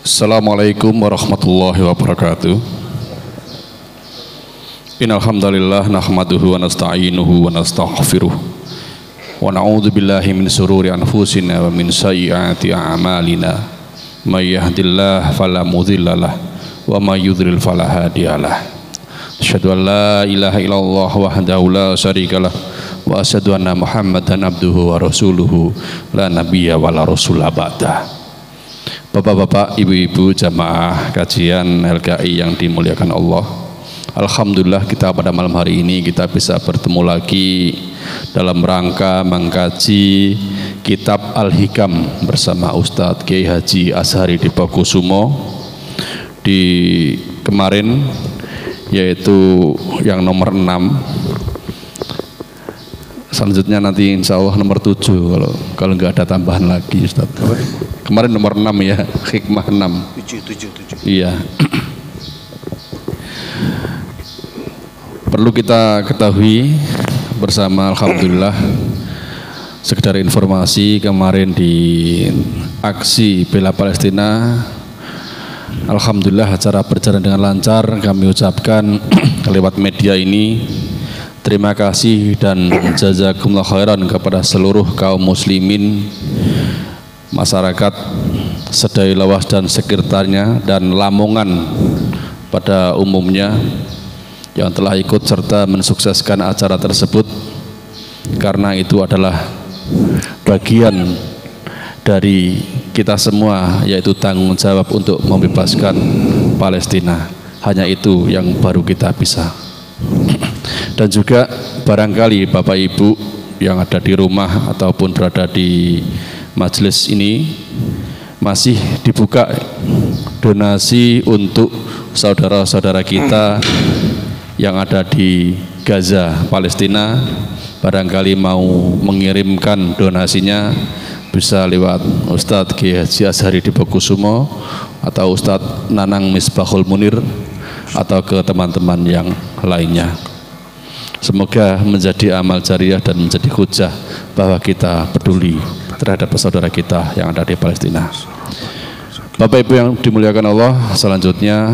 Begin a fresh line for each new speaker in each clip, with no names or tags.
Assalamualaikum warahmatullahi wabarakatuh. Innal hamdalillah nahmaduhu wa nasta'inuhu wa nastaghfiruh wa na'udzu billahi min shururi anfusina wa min sayyiati a'malina. May yahdihillahu fala mudhillalah wa may yudhlil fala hadiyalah. Asyhadu an la ilaha illallah wahdahu la syarikalah wa asyhadu anna Muhammadan abduhu wa rasuluhu la nabiyya wa la rasula ba'dah. Bapak-bapak, ibu-ibu jamaah kajian LKI yang dimuliakan Allah, alhamdulillah kita pada malam hari ini kita bisa bertemu lagi dalam rangka mengkaji kitab Al-Hikam bersama Ustadz Kiai Haji Azhari Dipokusumo di kemarin, yaitu yang nomor 6. Selanjutnya nanti insya Allah nomor 7 kalau nggak ada tambahan lagi, Ustaz. Kemarin nomor 6 ya, hikmah 6. 7. Iya. Perlu kita ketahui bersama, alhamdulillah, sekedar informasi, kemarin di aksi bela Palestina, alhamdulillah acara berjalan dengan lancar. Kami ucapkan lewat media ini terima kasih dan jazakumullah khairan kepada seluruh kaum muslimin, masyarakat Sedai Lawas dan sekitarnya, dan Lamongan pada umumnya yang telah ikut serta mensukseskan acara tersebut, karena itu adalah bagian dari kita semua, yaitu tanggung jawab untuk membebaskan Palestina. Hanya itu yang baru kita bisa. Dan juga barangkali Bapak Ibu yang ada di rumah ataupun berada di majelis ini, masih dibuka donasi untuk saudara-saudara kita yang ada di Gaza, Palestina. Barangkali mau mengirimkan donasinya bisa lewat Ustadz Kiai Haji Azhari Dipokusumo atau Ustadz Nanang Misbahul Munir atau ke teman-teman yang lainnya. Semoga menjadi amal jariah dan menjadi hujah bahwa kita peduli terhadap saudara kita yang ada di Palestina. Bapak Ibu yang dimuliakan Allah, selanjutnya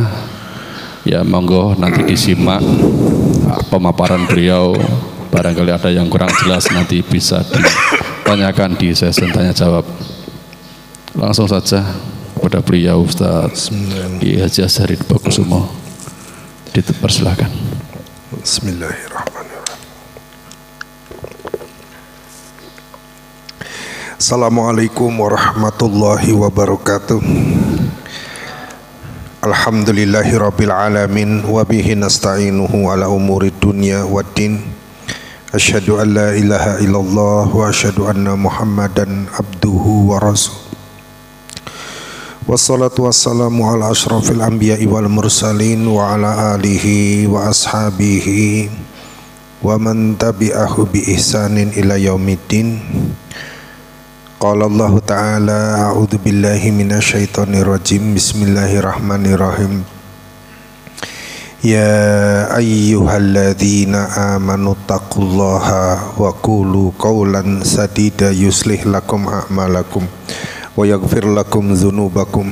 ya monggo nanti disimak pemaparan beliau. Barangkali ada yang kurang jelas nanti bisa ditanyakan di sesi tanya jawab. Langsung saja kepada beliau Ustaz Kiai Haji Azhari Dipokusumo, dipersilakan.
Bismillahirrahmanirrahim. Assalamualaikum warahmatullahi wabarakatuh. Alhamdulillahirabbil alamin wa bihi nasta'inuhu ala umuri dunya waddin. Asyhadu an la ilaha illallah wa asyhadu anna Muhammadan abduhu wa rasul. Wassalatu wassalamu ala ashrafil anbiya'i wal mursalin wa ala alihi wa ashabihi wa man tabi'ahu bi ihsanin ila yaumiddin. Qala Allah ta'ala a'udzu billahi minasyaitonir rajim. Bismillahirrahmanirrahim. Ya ayyuhalladzina amanu taqullaha wa qulu qawlan sadida yuslih lakum a'malakum wa yaghfir lakum dzunubakum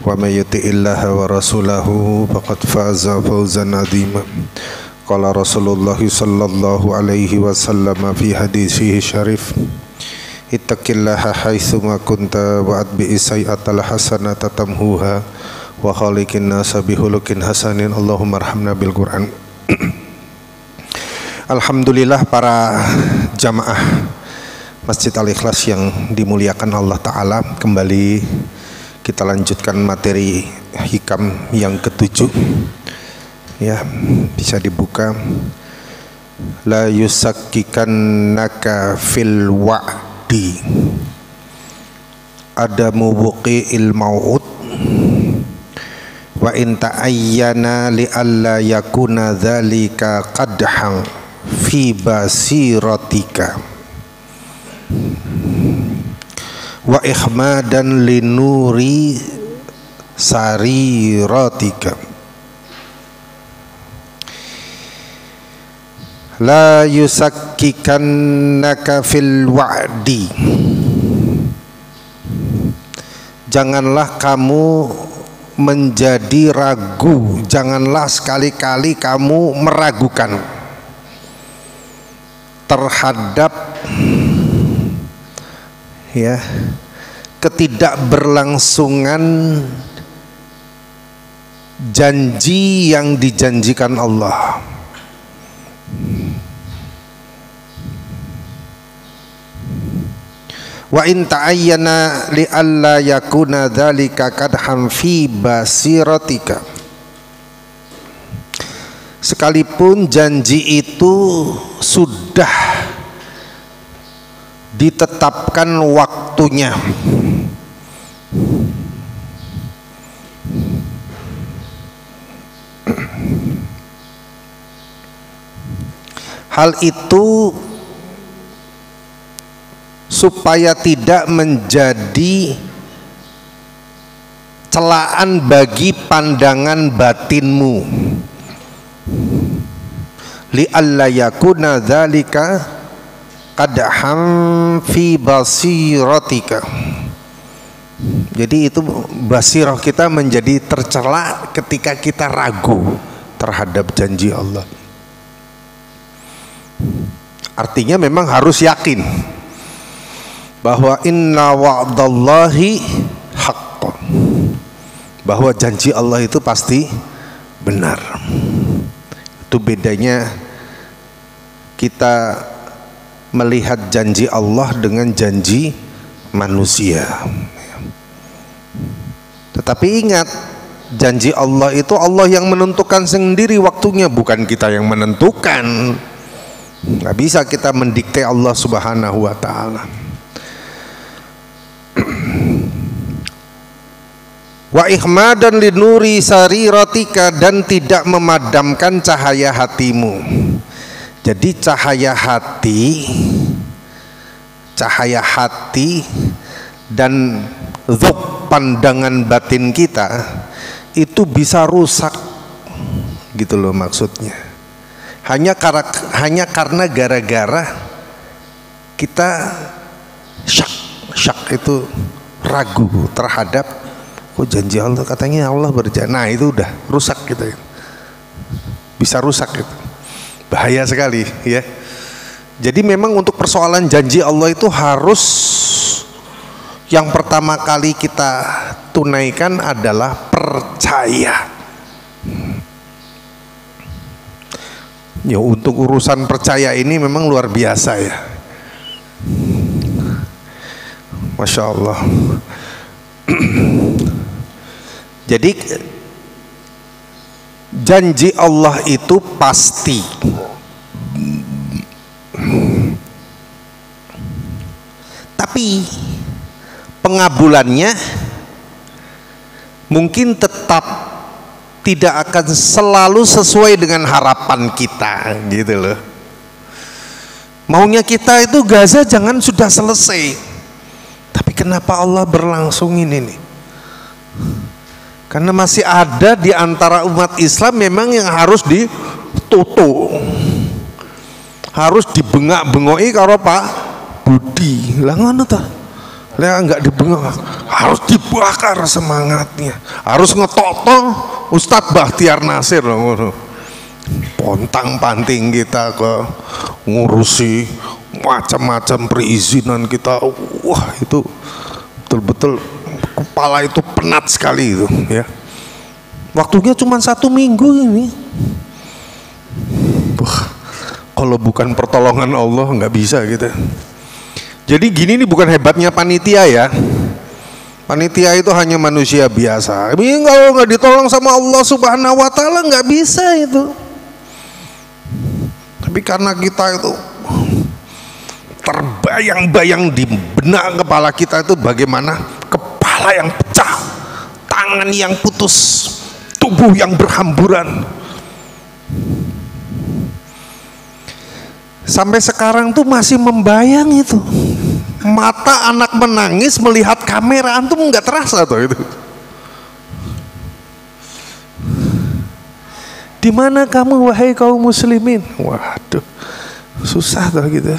wa may yuti'illaha wa rasulahu faqad faza fawzan 'azima. Qala Rasulullah sallallahu alaihi wasallam fi hadisihi syarif, ittaqillaha haitsu ma kunta wa atbi'is sayyi'atal hasanata tamhuha wa khaliqin nasa bihulukin hasanin. Allahumma arhamna bil Qur'an. Alhamdulillah, para jamaah Masjid Al-Ikhlas yang dimuliakan Allah Ta'ala, kembali kita lanjutkan materi hikam yang ke-7 ya, bisa dibuka. La yusakkikannaka fil wa'di adamu wuqi'il mau'ud wa in ta'ayyana li alla yakuna dzalika qadhan fi basiratika wa ikhmadan linuri sariratika. La yusakkikannaka fil wa'di janganlah kamu menjadi ragu, janganlah sekali-kali kamu meragukan terhadap ya ketidakberlangsungan janji yang dijanjikan Allah. Wa in ta'ayyana li alla yakuna dzalika kadham fi basiratika, sekalipun janji itu sudah ditetapkan waktunya, hal itu supaya tidak menjadi celaan bagi pandangan batinmu, li alla yakuna dzalika qadham fi basiratika. Jadi itu basirah kita menjadi tercela ketika kita ragu terhadap janji Allah. Artinya memang harus yakin bahwa inna wa'dallahi haqqan, bahwa janji Allah itu pasti benar. Itu bedanya kita melihat janji Allah dengan janji manusia. Tetapi ingat, janji Allah itu Allah yang menentukan sendiri waktunya, bukan kita yang menentukan. Nggak bisa kita mendikte Allah Subhanahu wa ta'ala. Wa ihmadan linuri sariratika, dan tidak memadamkan cahaya hatimu. Jadi cahaya hati dan dzuk pandangan batin kita itu bisa rusak, gitu loh maksudnya. Hanya karena gara-gara kita syak itu ragu terhadap janji Allah, katanya Allah berjanji. Nah itu udah rusak gitu, bisa rusak gitu, bahaya sekali ya. Jadi memang untuk persoalan janji Allah itu harus yang pertama kali kita tunaikan adalah percaya. Ya, untuk urusan percaya ini memang luar biasa ya, Masya Allah. Jadi janji Allah itu pasti, tapi pengabulannya mungkin tetap tidak akan selalu sesuai dengan harapan kita, gitu loh. Maunya kita itu Gaza jangan sudah selesai, tapi kenapa Allah berlangsungin ini? Karena masih ada di antara umat Islam memang yang harus ditutup, harus dibengak-bengoki karo Pak Budi. Lah ngono ta? Lah enggak dibengok, harus dibakar semangatnya, harus ngetotol Ustadz Bahtiar Nasir loh ngono. Pontang-panting kita ke ngurusi macam-macam perizinan kita. Wah, itu betul-betul kepala itu penat sekali itu ya. Waktunya cuma 1 minggu ini. Kalau bukan pertolongan Allah nggak bisa gitu. Jadi gini nih, bukan hebatnya panitia ya. Panitia itu hanya manusia biasa. Ini kalau nggak ditolong sama Allah Subhanahu wa ta'ala nggak bisa itu. Tapi karena kita itu terbayang-bayang di benak kepala kita itu bagaimana kepala yang pecah, tangan yang putus, tubuh yang berhamburan. Sampai sekarang tuh masih membayang itu. Mata anak menangis melihat kamera, antum nggak terasa tuh itu. Di mana kamu wahai kaum muslimin? Waduh, susah tuh gitu.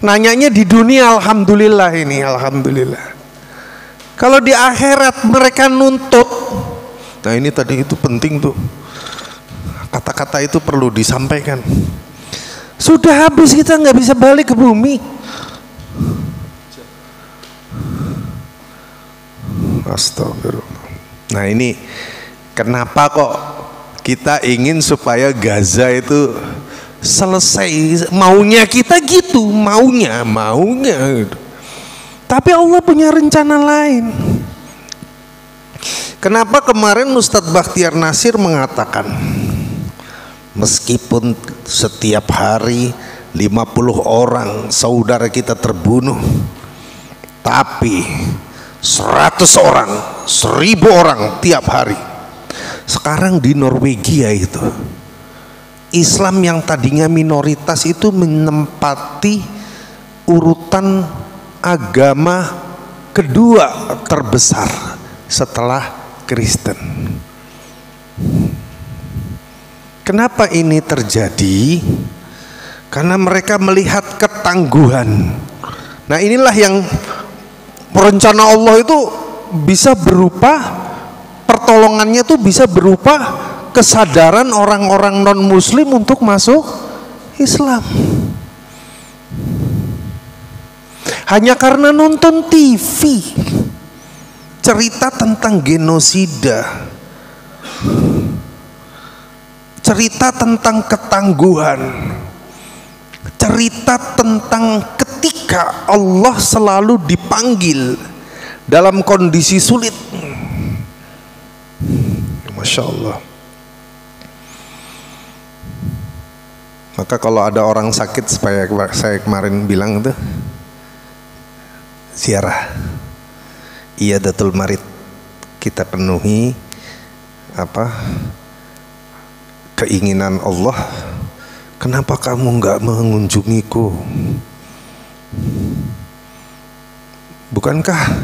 Nanyanya di dunia, alhamdulillah ini, alhamdulillah. Kalau di akhirat mereka nuntut. Nah ini tadi itu penting tuh. Kata-kata itu perlu disampaikan. Sudah habis, kita nggak bisa balik ke bumi. Astagfirullah. Nah ini kenapa kok kita ingin supaya Gaza itu selesai, maunya kita gitu, maunya gitu. Tapi Allah punya rencana lain. Kenapa kemarin Ustadz Bakhtiar Nasir mengatakan, meskipun setiap hari 50 orang saudara kita terbunuh, tapi 100 orang, 1000 orang tiap hari. Sekarang di Norwegia itu Islam yang tadinya minoritas itu menempati urutan agama kedua terbesar setelah Kristen. Kenapa ini terjadi? Karena mereka melihat ketangguhan. Nah inilah yang rencana Allah itu bisa berupa, pertolongannya itu bisa berupa kesadaran orang-orang non-muslim untuk masuk Islam. Hanya karena nonton TV cerita tentang genosida, cerita tentang ketangguhan, cerita tentang ketika Allah selalu dipanggil dalam kondisi sulit. Masya Allah. Maka kalau ada orang sakit, supaya saya kemarin bilang itu ziarah Iyadatul Marid, kita penuhi keinginan Allah. Kenapa kamu nggak mengunjungiku? Bukankah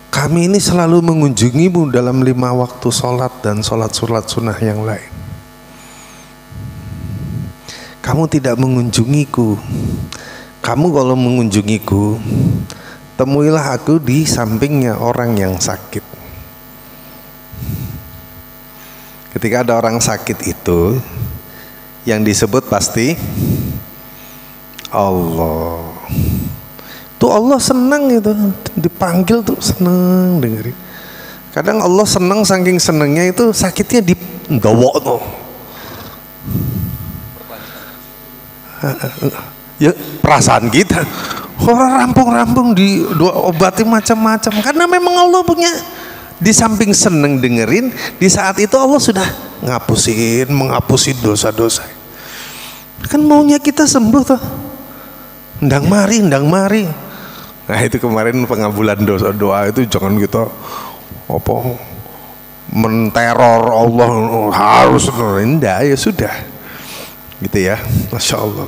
kami ini selalu mengunjungimu dalam 5 waktu sholat dan sholat sunnah yang lain? Kamu tidak mengunjungiku. Kamu kalau mengunjungiku, temuilah aku di sampingnya orang yang sakit. Ketika ada orang sakit itu, yang disebut pasti Allah. Tuh Allah senang itu, dipanggil tuh senang dengerin. Kadang Allah senang, saking senangnya itu sakitnya didowok tuh. Ya perasaan kita, orang rampung-rampung diobati macam-macam, karena memang Allah punya. Di samping seneng dengerin, di saat itu Allah sudah menghapusin dosa-dosa. Kan maunya kita sembuh tuh, ndang mari. Nah itu kemarin pengabulan doa itu jangan kita menteror Allah harus rendah, ya sudah gitu ya. Masya Allah.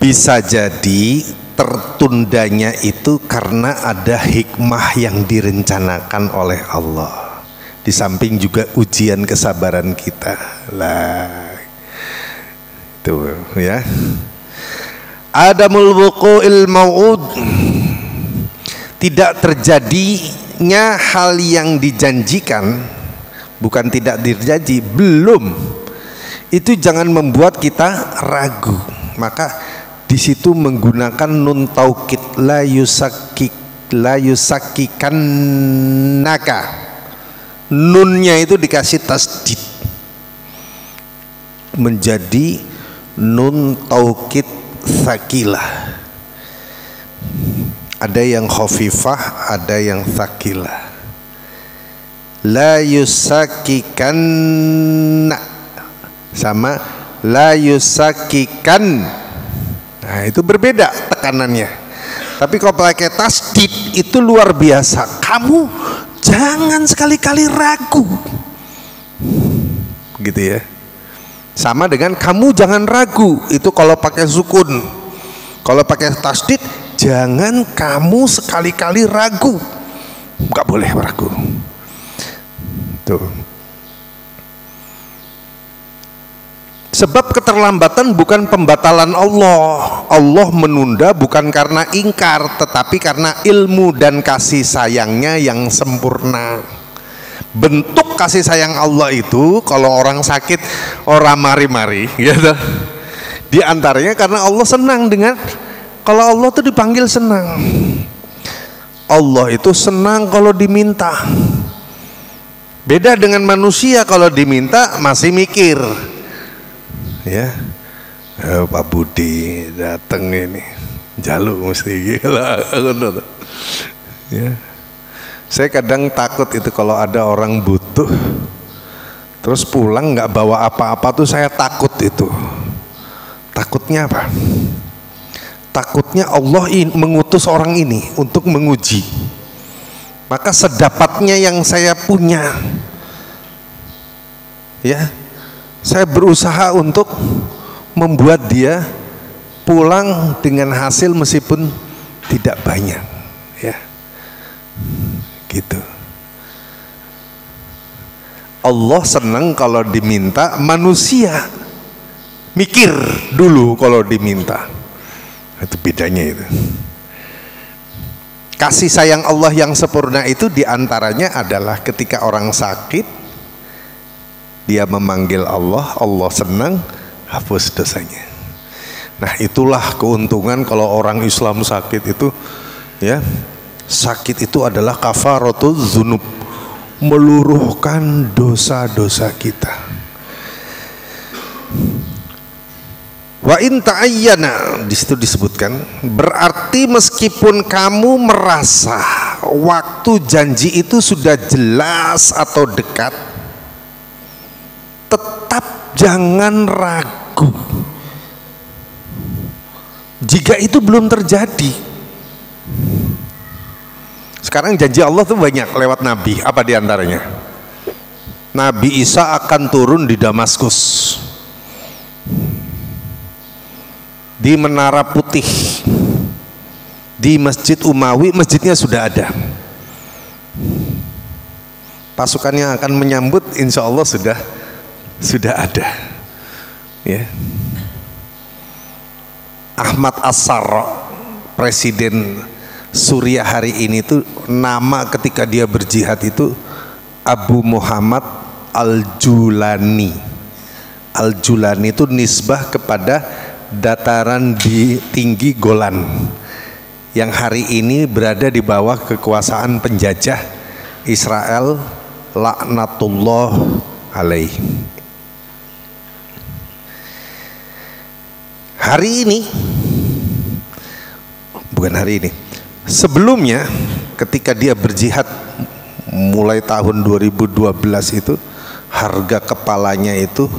Bisa jadi tertundanya itu karena ada hikmah yang direncanakan oleh Allah. Di samping juga ujian kesabaran kita lah. Itu ya. Adamul wuqu'il mau'ud, tidak terjadinya hal yang dijanjikan, bukan tidak terjadi, belum. Itu jangan membuat kita ragu. Maka di situ menggunakan nun taukid, la yusakkikanaka. Nunnya itu dikasih tasdid menjadi nun taukid tsakilah. Ada yang khafifah, ada yang tsakilah. La yusakkikanna sama la yusakkikan. Nah itu berbeda tekanannya. Tapi kalau pakai tasdid itu luar biasa. Kamu jangan sekali-kali ragu, gitu ya. Sama dengan kamu jangan ragu, itu kalau pakai sukun. Kalau pakai tasdid, jangan kamu sekali-kali ragu, nggak boleh ragu. Tuh. Sebab keterlambatan bukan pembatalan Allah. Allah menunda bukan karena ingkar, tetapi karena ilmu dan kasih sayangnya yang sempurna. Bentuk kasih sayang Allah itu kalau orang sakit orang mari-mari gitu. Di antaranya karena Allah senang dengan, kalau Allah itu dipanggil senang. Allah itu senang kalau diminta. Beda dengan manusia, kalau diminta masih mikir. Ya, Pak Budi datang ini, jaluk mesti gila. Ya. Saya kadang takut itu kalau ada orang butuh terus pulang nggak bawa apa-apa tuh, saya takut itu. Takutnya apa? Takutnya Allah mengutus orang ini untuk menguji. Maka sedapatnya yang saya punya, ya, saya berusaha untuk membuat dia pulang dengan hasil meskipun tidak banyak, ya. Gitu. Allah senang kalau diminta, manusia mikir dulu kalau diminta. Itu bedanya itu. Kasih sayang Allah yang sempurna itu diantaranya adalah ketika orang sakit, dia memanggil Allah, Allah senang, hapus dosanya. Nah, itulah keuntungan kalau orang Islam sakit itu, ya. Sakit itu adalah kafaratul dzunub, meluruhkan dosa-dosa kita. Wa in ta'ayyana, di situ disebutkan, berarti meskipun kamu merasa waktu janji itu sudah jelas atau dekat, tetap jangan ragu. Jika itu belum terjadi. Sekarang janji Allah tuh banyak lewat Nabi. Apa diantaranya? Nabi Isa akan turun di Damaskus, di Menara Putih, di Masjid Umawi. Masjidnya sudah ada, pasukannya akan menyambut, insya Allah sudah ada, ya. Ahmad As-Sarra, presiden Suriah hari ini tuh, nama ketika dia berjihad itu Abu Muhammad Al-Julani. Al-Julani itu nisbah kepada dataran di tinggi Golan yang hari ini berada di bawah kekuasaan penjajah Israel, laknatullah alaih. Hari ini, bukan hari ini, sebelumnya ketika dia berjihad mulai tahun 2012 itu, harga kepalanya itu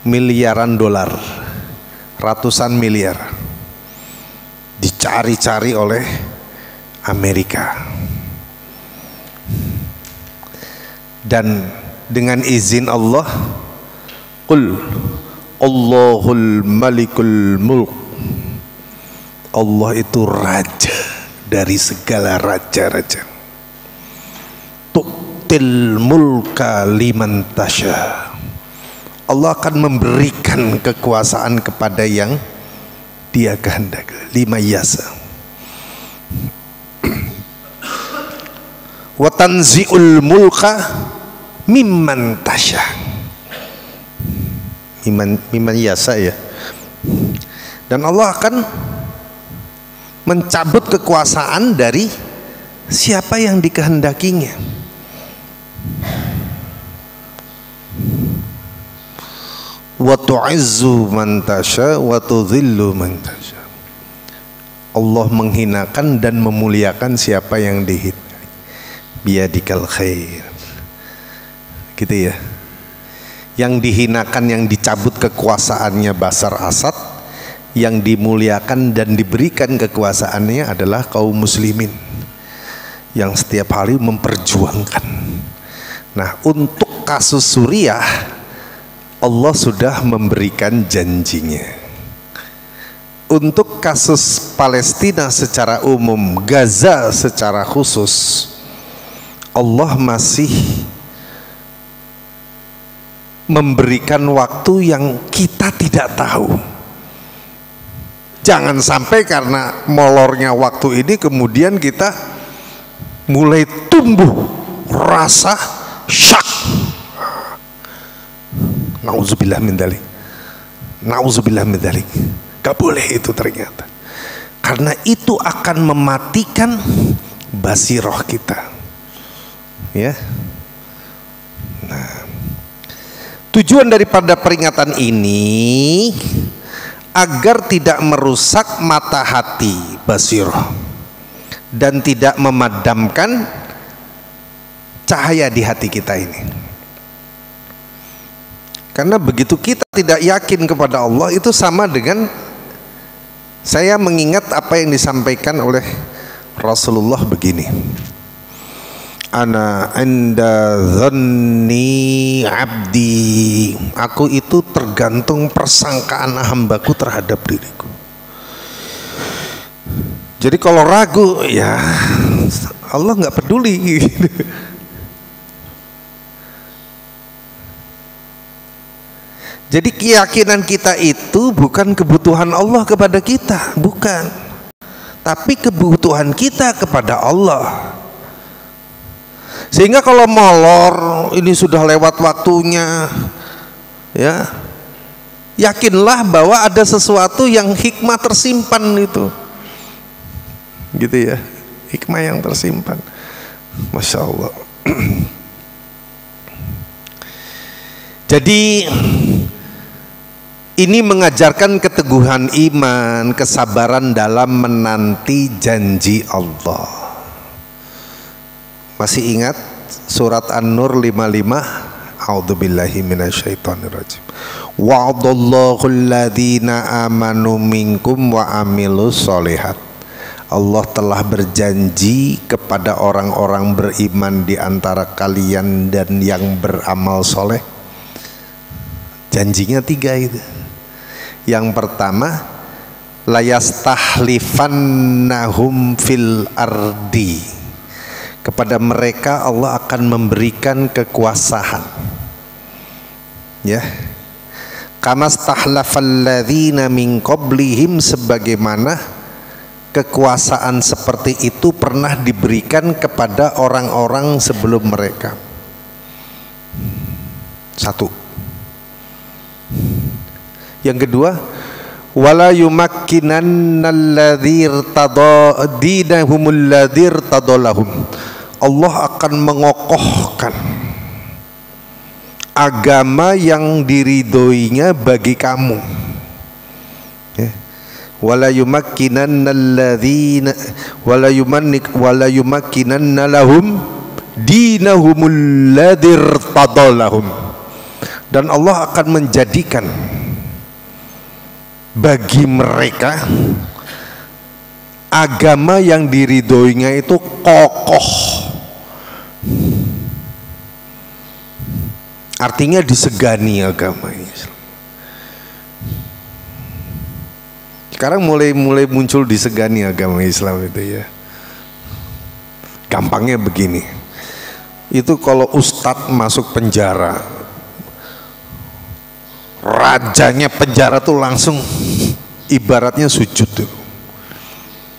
miliaran dolar, ratusan miliar, dicari-cari oleh Amerika. Dan dengan izin Allah, qul Allahul Malikul Mulk, Allah itu raja dari segala raja-raja. Tu'til mulka liman tasya, Allah akan memberikan kekuasaan kepada yang dia kehendaki. Lima yasa. Wa tanzi'ul mulka mimman tasya. Mimman yasa, ya. Dan Allah akan mencabut kekuasaan dari siapa yang dikehendakinya. Wa tu'izzu man tasya wa tudhillu man tasya. Allah menghinakan dan memuliakan siapa yang dihendaki. Biyadikal khair. Gitu ya. Yang dihinakan, yang dicabut kekuasaannya Bashar Assad, yang dimuliakan dan diberikan kekuasaannya adalah kaum muslimin yang setiap hari memperjuangkan. Nah, untuk kasus Suriah Allah sudah memberikan janjinya. Untuk kasus Palestina secara umum, Gaza secara khusus, Allah masih memberikan waktu yang kita tidak tahu. Jangan sampai karena molornya waktu ini kemudian kita mulai tumbuh rasa syak. Nauzubillah min dzalik. Nauzubillah min dzalik. Gak boleh itu ternyata. Karena itu akan mematikan basiroh kita. Ya. Nah, tujuan daripada peringatan ini agar tidak merusak mata hati basiroh dan tidak memadamkan cahaya di hati kita ini. Karena begitu kita tidak yakin kepada Allah, itu sama dengan saya mengingat apa yang disampaikan oleh Rasulullah begini. Ana inda dhanni abdi, aku itu tergantung persangkaan hambaku terhadap diriku. Jadi kalau ragu, ya Allah nggak peduli. Jadi keyakinan kita itu bukan kebutuhan Allah kepada kita, bukan, tapi kebutuhan kita kepada Allah. Sehingga kalau molor, ini sudah lewat waktunya, ya, yakinlah bahwa ada sesuatu yang hikmah tersimpan itu, gitu ya, hikmah yang tersimpan. Masya Allah. Jadi ini mengajarkan keteguhan iman, kesabaran dalam menanti janji Allah. Masih ingat surat An-Nur 55? A'udzubillahi minasyaitonirrajim. Wa'adallahu alladhina amanu minkum wa amilus solihat. Allah telah berjanji kepada orang-orang beriman di antara kalian dan yang beramal soleh. Janjinya 3 itu. Yang pertama, layastahlifannahum fil ardi. Kepada mereka Allah akan memberikan kekuasaan, ya, kama stahlafal ladzina min qablihim, sebagaimana kekuasaan seperti itu pernah diberikan kepada orang-orang sebelum mereka. 1. Yang kedua, wala yumakkinannalladzi irtada dinahumul ladzi irtadalahum. Allah akan mengokohkan agama yang diridhoinya bagi kamu. Wala yumakkinannalladzina wala yumakkinanna lahum dinahumul ladzi irtadalahum. Dan Allah akan menjadikan bagi mereka agama yang diridhoinya itu kokoh. Artinya disegani agama Islam. Sekarang mulai muncul disegani agama Islam itu, ya. Gampangnya begini. Itu kalau ustadz masuk penjara, rajanya penjara tuh langsung ibaratnya sujud tuh.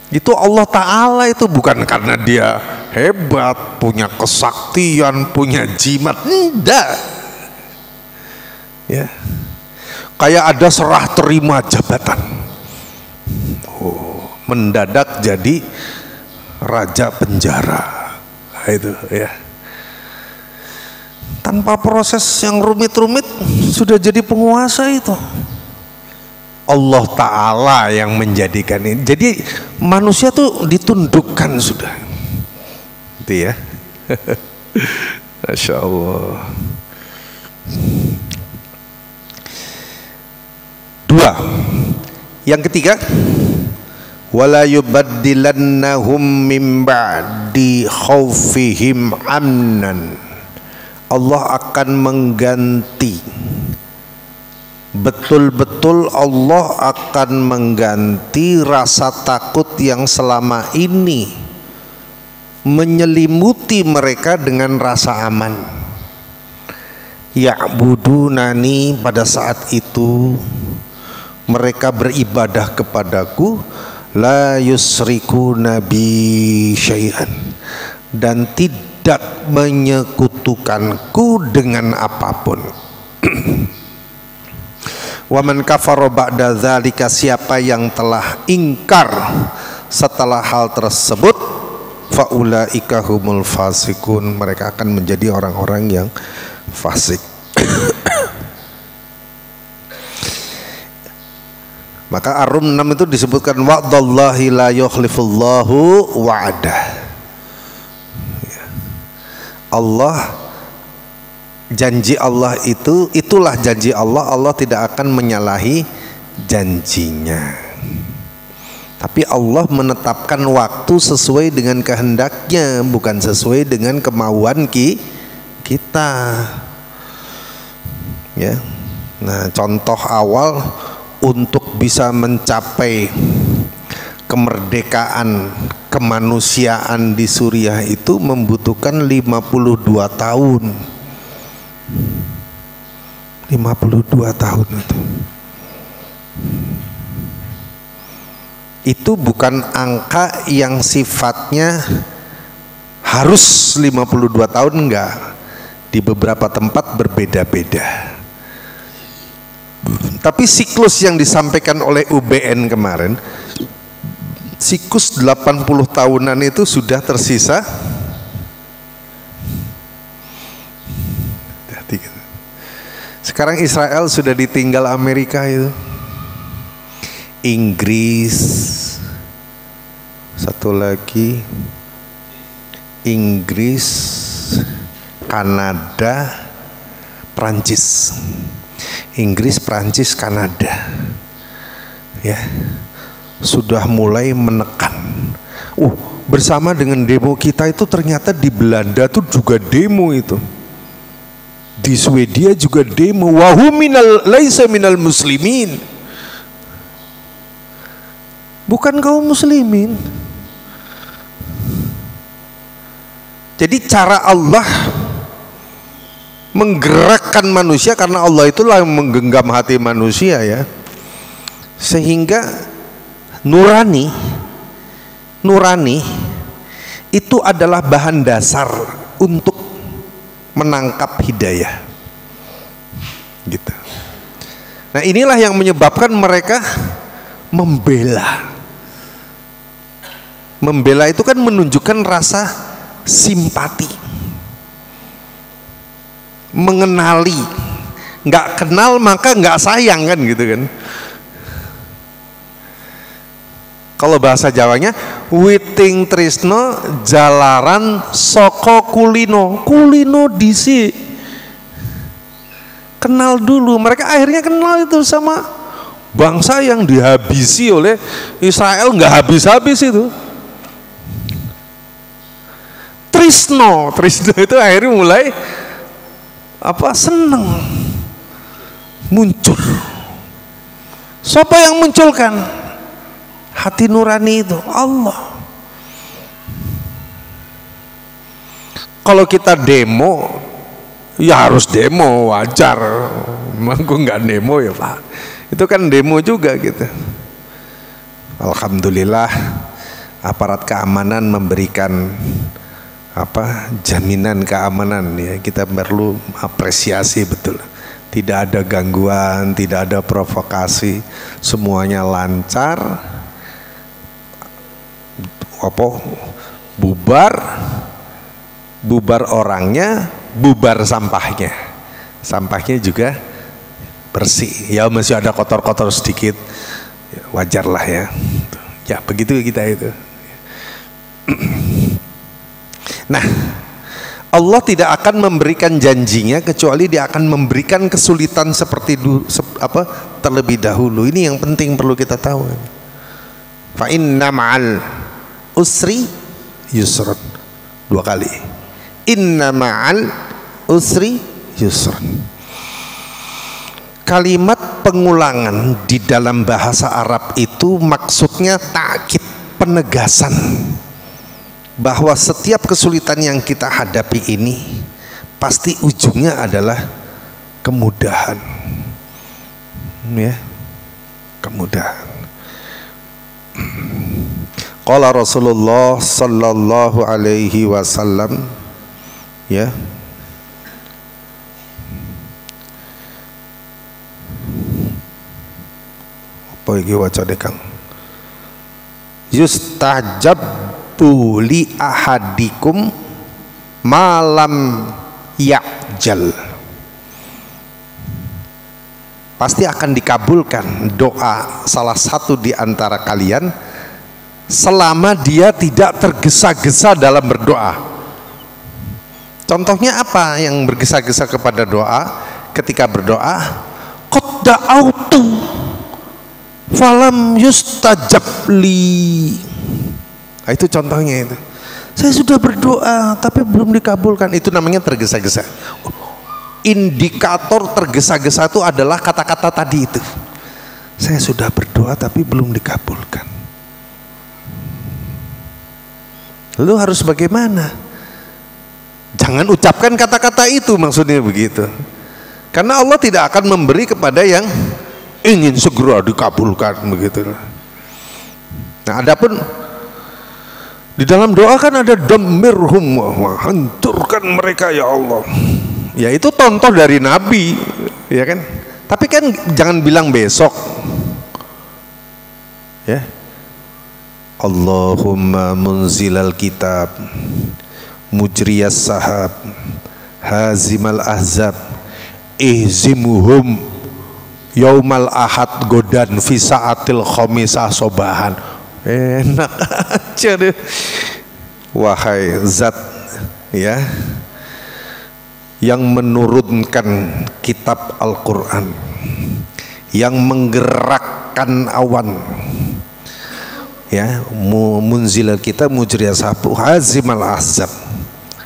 Itu Allah Ta'ala, itu bukan karena dia hebat, punya kesaktian, punya jimat, enggak. Ya, kayak ada serah terima jabatan, mendadak jadi raja penjara, nah, itu ya, tanpa proses yang rumit-rumit sudah jadi penguasa. Itu Allah Ta'ala yang menjadikan ini. Jadi manusia tuh ditundukkan sudah, itu ya. Masya Allah. 2. Yang ketiga, wala yubaddilannahum min ba'di khaufihim amnan. Allah akan mengganti, betul-betul Allah akan mengganti rasa takut yang selama ini menyelimuti mereka dengan rasa aman. ya'budunani, pada saat itu mereka beribadah kepadaku, la yusrikuna bi syai'an, dan tidak menyekutukanku dengan apapun. Wa man kafara ba'da dzalika, siapa yang telah ingkar setelah hal tersebut, faulaika humul fasikun, mereka akan menjadi orang-orang yang fasik. Maka Ar-Rum 6 itu disebutkan wa'dallahi la yukhlifullahu wa'dah. Allah, janji Allah itulah janji Allah. Allah tidak akan menyalahi janjinya. Tapi Allah menetapkan waktu sesuai dengan kehendaknya, bukan sesuai dengan kemauan kita. Ya. Nah, contoh awal untuk bisa mencapai kemerdekaan kemanusiaan di Suriah itu membutuhkan 52 tahun. 52 tahun itu bukan angka yang sifatnya harus 52 tahun, enggak. Di beberapa tempat berbeda-beda. Tapi siklus yang disampaikan oleh UBN kemarin, siklus 80 tahunan itu sudah tersisa. Sekarang Israel sudah ditinggal Amerika itu, Inggris, satu lagi Inggris, Kanada, Prancis. Inggris, Prancis, Kanada, ya, sudah mulai menekan. Bersama dengan demo kita itu ternyata di Belanda tuh juga demo itu. Di Swedia juga demo. Wahum laisa minal muslimin. Bukan kaum muslimin. Jadi cara Allah menggerakkan manusia, karena Allah itulah yang menggenggam hati manusia, ya, sehingga nurani itu adalah bahan dasar untuk menangkap hidayah, gitu. Nah, inilah yang menyebabkan mereka membela itu kan menunjukkan rasa simpati, mengenali. Nggak kenal maka nggak sayang, kan gitu kan. Kalau bahasa Jawanya, witing trisno jalaran soko kulino disi. Kenal dulu. Mereka akhirnya kenal itu sama bangsa yang dihabisi oleh Israel, nggak habis-habis itu. Trisno itu akhirnya mulai seneng muncul. Siapa yang munculkan hati nurani itu? Allah. Kalau kita demo, ya harus demo, wajar. Mangku nggak demo ya Pak, itu kan demo juga gitu. Alhamdulillah aparat keamanan memberikan jaminan keamanan, ya. Kita perlu apresiasi betul. Tidak ada gangguan, tidak ada provokasi, semuanya lancar. Bubar orangnya, bubar sampahnya juga bersih. Ya masih ada kotor-kotor sedikit, ya, wajar lah ya. Ya begitu kita itu. Nah, Allah tidak akan memberikan janjinya kecuali Dia akan memberikan kesulitan seperti terlebih dahulu. Ini yang penting perlu kita tahu. Fa inna ma'al usri yusrun. 2 kali. Inna ma'al usri yusrun. Kalimat pengulangan di dalam bahasa Arab itu maksudnya takkid, penegasan bahwa setiap kesulitan yang kita hadapi ini pasti ujungnya adalah kemudahan, ya, kemudahan. Qala Rasulullah sallallahu alaihi wasallam, ya, apa iki wacane Kang? Yustajabtu li ahadikum malam ya'jal. Pasti akan dikabulkan doa salah satu di antara kalian selama dia tidak tergesa-gesa dalam berdoa. Contohnya apa yang bergesa-gesa kepada doa? Ketika berdoa, qad da'autu falam yustajab li. Nah, itu contohnya itu. Saya sudah berdoa tapi belum dikabulkan. Itu namanya tergesa-gesa. Indikator tergesa-gesa itu adalah kata-kata tadi itu. Saya sudah berdoa tapi belum dikabulkan. Lalu harus bagaimana? Jangan ucapkan kata-kata itu, maksudnya begitu. Karena Allah tidak akan memberi kepada yang ingin segera dikabulkan, begitu. Nah, adapun di dalam doa kan ada damirhum, hancurkan mereka ya Allah. Ya itu contoh dari Nabi, ya kan? Tapi kan jangan bilang besok, ya. Allahumma munzilal kitab, mujriyas sahab, hazimal ahzab, ihzimuhum yaumal ahad godan fi sa'atil khamisah sobahan. Enak aja deh. Wahai zat, ya, yang menurunkan kitab Al-Quran, yang menggerakkan awan, ya, munzilal kitab mujriyas sahab, hazimal ahzab,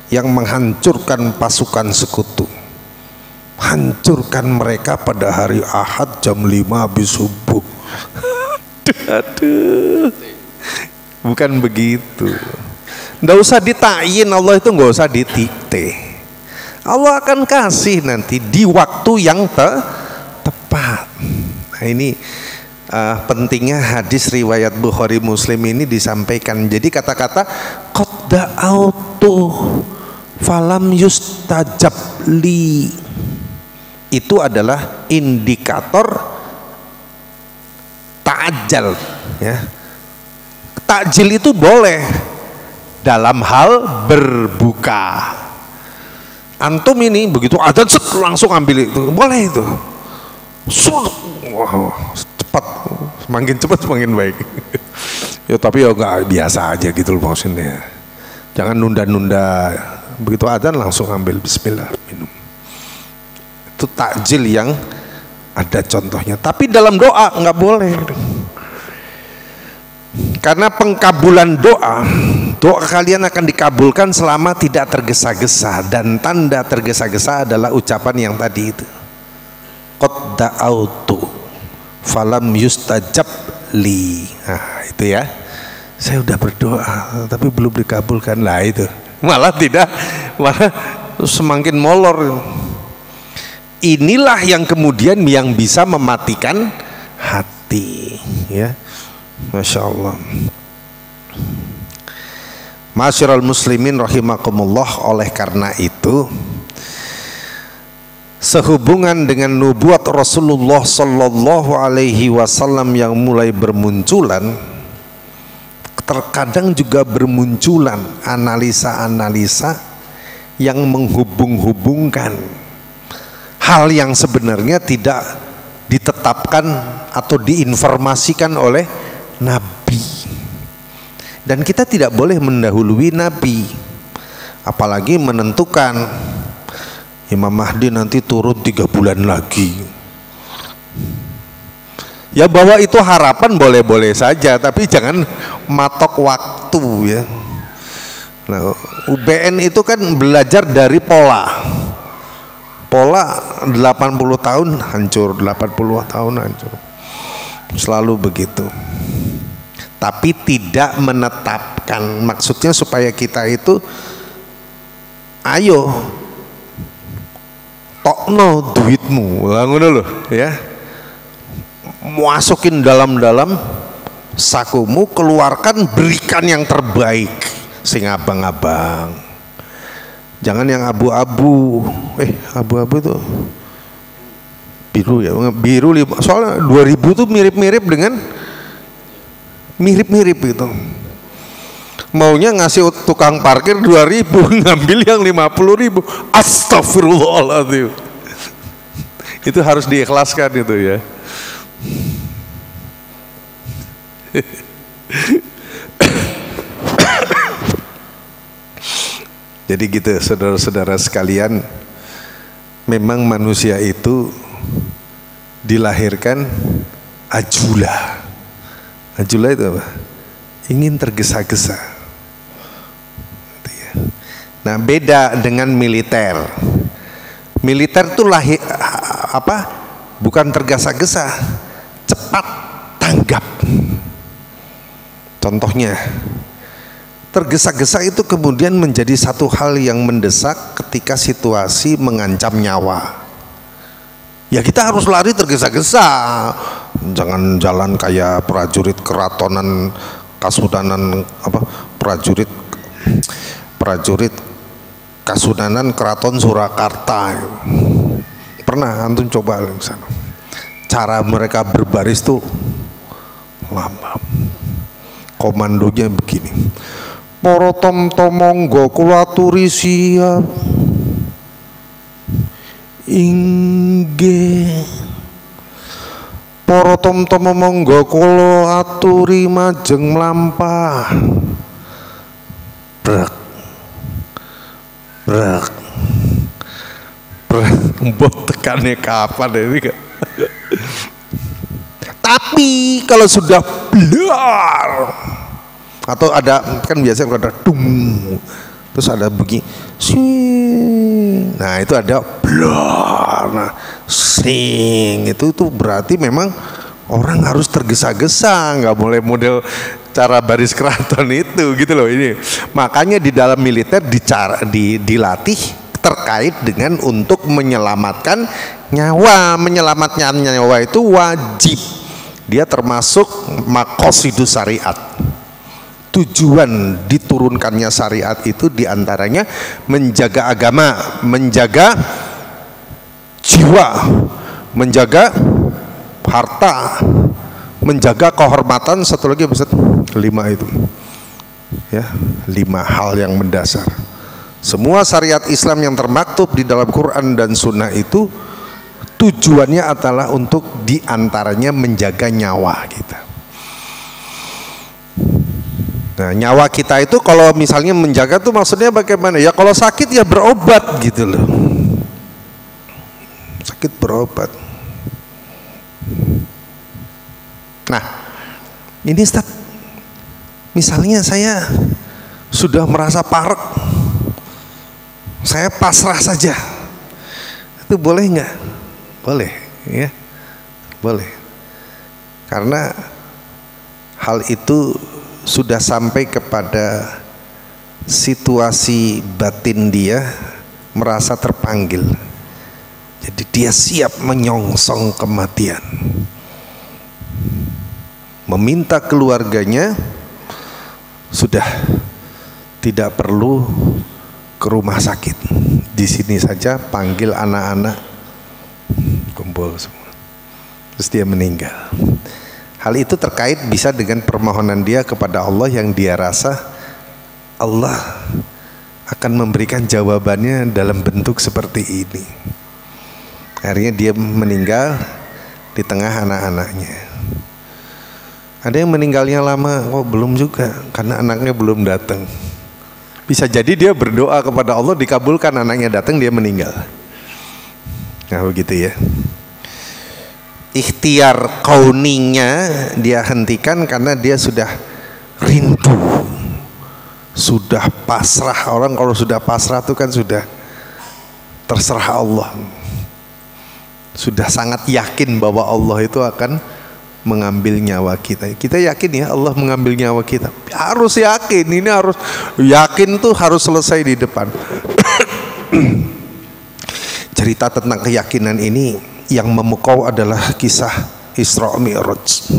yang menghancurkan pasukan sekutu, hancurkan mereka pada hari Ahad jam 5 habis subuh. Aduh, bukan begitu. Nggak usah ditakyin, Allah itu nggak usah ditikte. Allah akan kasih nanti di waktu yang tepat. Nah, ini pentingnya hadis riwayat Bukhari Muslim ini disampaikan. Jadi kata-kata qad da'autu falam yustajab li itu adalah indikator ta'ajjal, ya. Takjil itu boleh dalam hal berbuka. Antum ini begitu adzan langsung ambil itu, boleh itu. Wow, cepat, semakin cepat semakin baik. Ya tapi ya enggak, biasa aja gitu loh maksudnya. Jangan nunda-nunda, begitu adzan langsung ambil bismillah, minum. Itu takjil yang ada contohnya. Tapi dalam doa enggak boleh. Karena pengkabulan doa kalian akan dikabulkan selama tidak tergesa-gesa, dan tanda tergesa-gesa adalah ucapan yang tadi itu. Qad da'autu falam yustajab li. Nah, itu ya. Saya udah berdoa tapi belum dikabulkan. Lah itu. Malah semakin molor. Inilah yang kemudian yang bisa mematikan hati, ya. Masya Allah. Ma'asyiral muslimin rahimakumullah, oleh karena itu sehubungan dengan nubuat Rasulullah sallallahu alaihi wasallam yang mulai bermunculan, terkadang juga bermunculan analisa-analisa yang menghubung-hubungkan hal yang sebenarnya tidak ditetapkan atau diinformasikan oleh Nabi. Dan kita tidak boleh mendahului Nabi, apalagi menentukan Imam Mahdi nanti turun 3 bulan lagi. Ya bahwa itu harapan boleh-boleh saja, tapi jangan matok waktu, ya. Nah, UBN itu kan belajar dari pola 80 tahun hancur, 80 tahun hancur, selalu begitu. Tapi tidak menetapkan, maksudnya supaya kita itu ayo tok tokno duitmu, lah ngono lho ya. Masukin dalam-dalam sakumu, keluarkan, berikan yang terbaik, sing abang-abang. Jangan yang abu-abu. Abu-abu itu biru ya, biru. Soalnya 2000 tuh mirip-mirip dengan mirip-mirip itu. Maunya ngasih tukang parkir 2000, ngambil yang 50.000. Astagfirullahaladzim. Itu harus diikhlaskan itu ya. Jadi gitu saudara-saudara sekalian, memang manusia itu dilahirkan ajula. Ajula itu apa? Ingin tergesa-gesa. Nah, beda dengan militer. Militer itu bukan tergesa-gesa, cepat tanggap. Contohnya, tergesa-gesa itu kemudian menjadi satu hal yang mendesak ketika situasi mengancam nyawa. Ya kita harus lari tergesa-gesa. Jangan jalan kayak prajurit keratonan Kasunanan prajurit Kasunanan Keraton Surakarta. Pernah antum coba di sana. Cara mereka berbaris tuh lama. Komandonya begini. Para tom-tom monggo kula aturi siap. Inggih. Para tom-tom monggo kula aturi majeng mlampah. Brak. Brak. Brak. Mbok tekane kapan ini Kak? Tapi kalau sudah blar atau ada kan biasanya ada dung, terus ada begini, nah itu ada blar, nah sing itu berarti memang orang harus tergesa-gesa, nggak boleh model cara baris keraton itu gitu loh. Ini makanya di dalam militer dilatih terkait dengan untuk menyelamatkan nyawa. Menyelamatkan nyawa itu wajib. Dia termasuk maqasidus syariat. Tujuan diturunkannya syariat itu diantaranya menjaga agama, menjaga jiwa, menjaga harta, menjaga kehormatan. Satu lagi Ustaz, 5 itu ya, 5 hal yang mendasar. Semua syariat Islam yang termaktub di dalam Quran dan Sunnah itu tujuannya adalah untuk diantaranya menjaga nyawa kita. Nah, nyawa kita itu kalau misalnya menjaga tuh maksudnya bagaimana? Ya kalau sakit ya berobat gitu loh. Sakit berobat. Nah, ini Ustaz, misalnya saya sudah merasa parek, saya pasrah saja, itu boleh nggak? Boleh, ya, boleh. Karena hal itu sudah sampai kepada situasi batin dia merasa terpanggil. Jadi dia siap menyongsong kematian. Meminta keluarganya sudah tidak perlu ke rumah sakit. Di sini saja panggil anak-anak kumpul semua. Terus dia meninggal. Hal itu terkait bisa dengan permohonan dia kepada Allah yang dia rasa Allah akan memberikan jawabannya dalam bentuk seperti ini. Akhirnya dia meninggal di tengah anak-anaknya. Ada yang meninggalnya lama, belum juga, karena anaknya belum datang. Bisa jadi dia berdoa kepada Allah, dikabulkan, anaknya datang, dia meninggal. Nah begitu ya. Ikhtiar kauninya dia hentikan karena dia sudah rindu, sudah pasrah. Orang kalau sudah pasrah itu kan sudah terserah Allah, sudah sangat yakin bahwa Allah itu akan mengambil nyawa kita. Kita yakin ya Allah mengambil nyawa kita. Harus yakin, ini harus yakin tuh harus selesai di depan. cerita tentang keyakinan ini yang memukau adalah kisah Isra Mi'raj.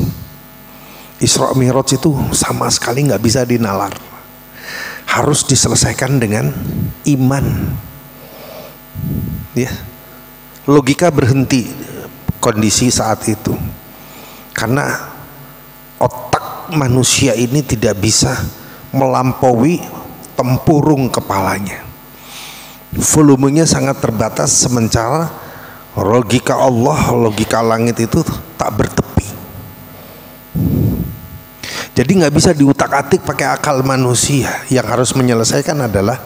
Isra Mi'raj itu sama sekali nggak bisa dinalar, harus diselesaikan dengan iman. Ya, logika berhenti kondisi saat itu karena otak manusia ini tidak bisa melampaui tempurung kepalanya. Volumenya sangat terbatas, sementara logika Allah, logika langit itu tak bertepi. Jadi nggak bisa diutak-atik pakai akal manusia. Yang harus menyelesaikan adalah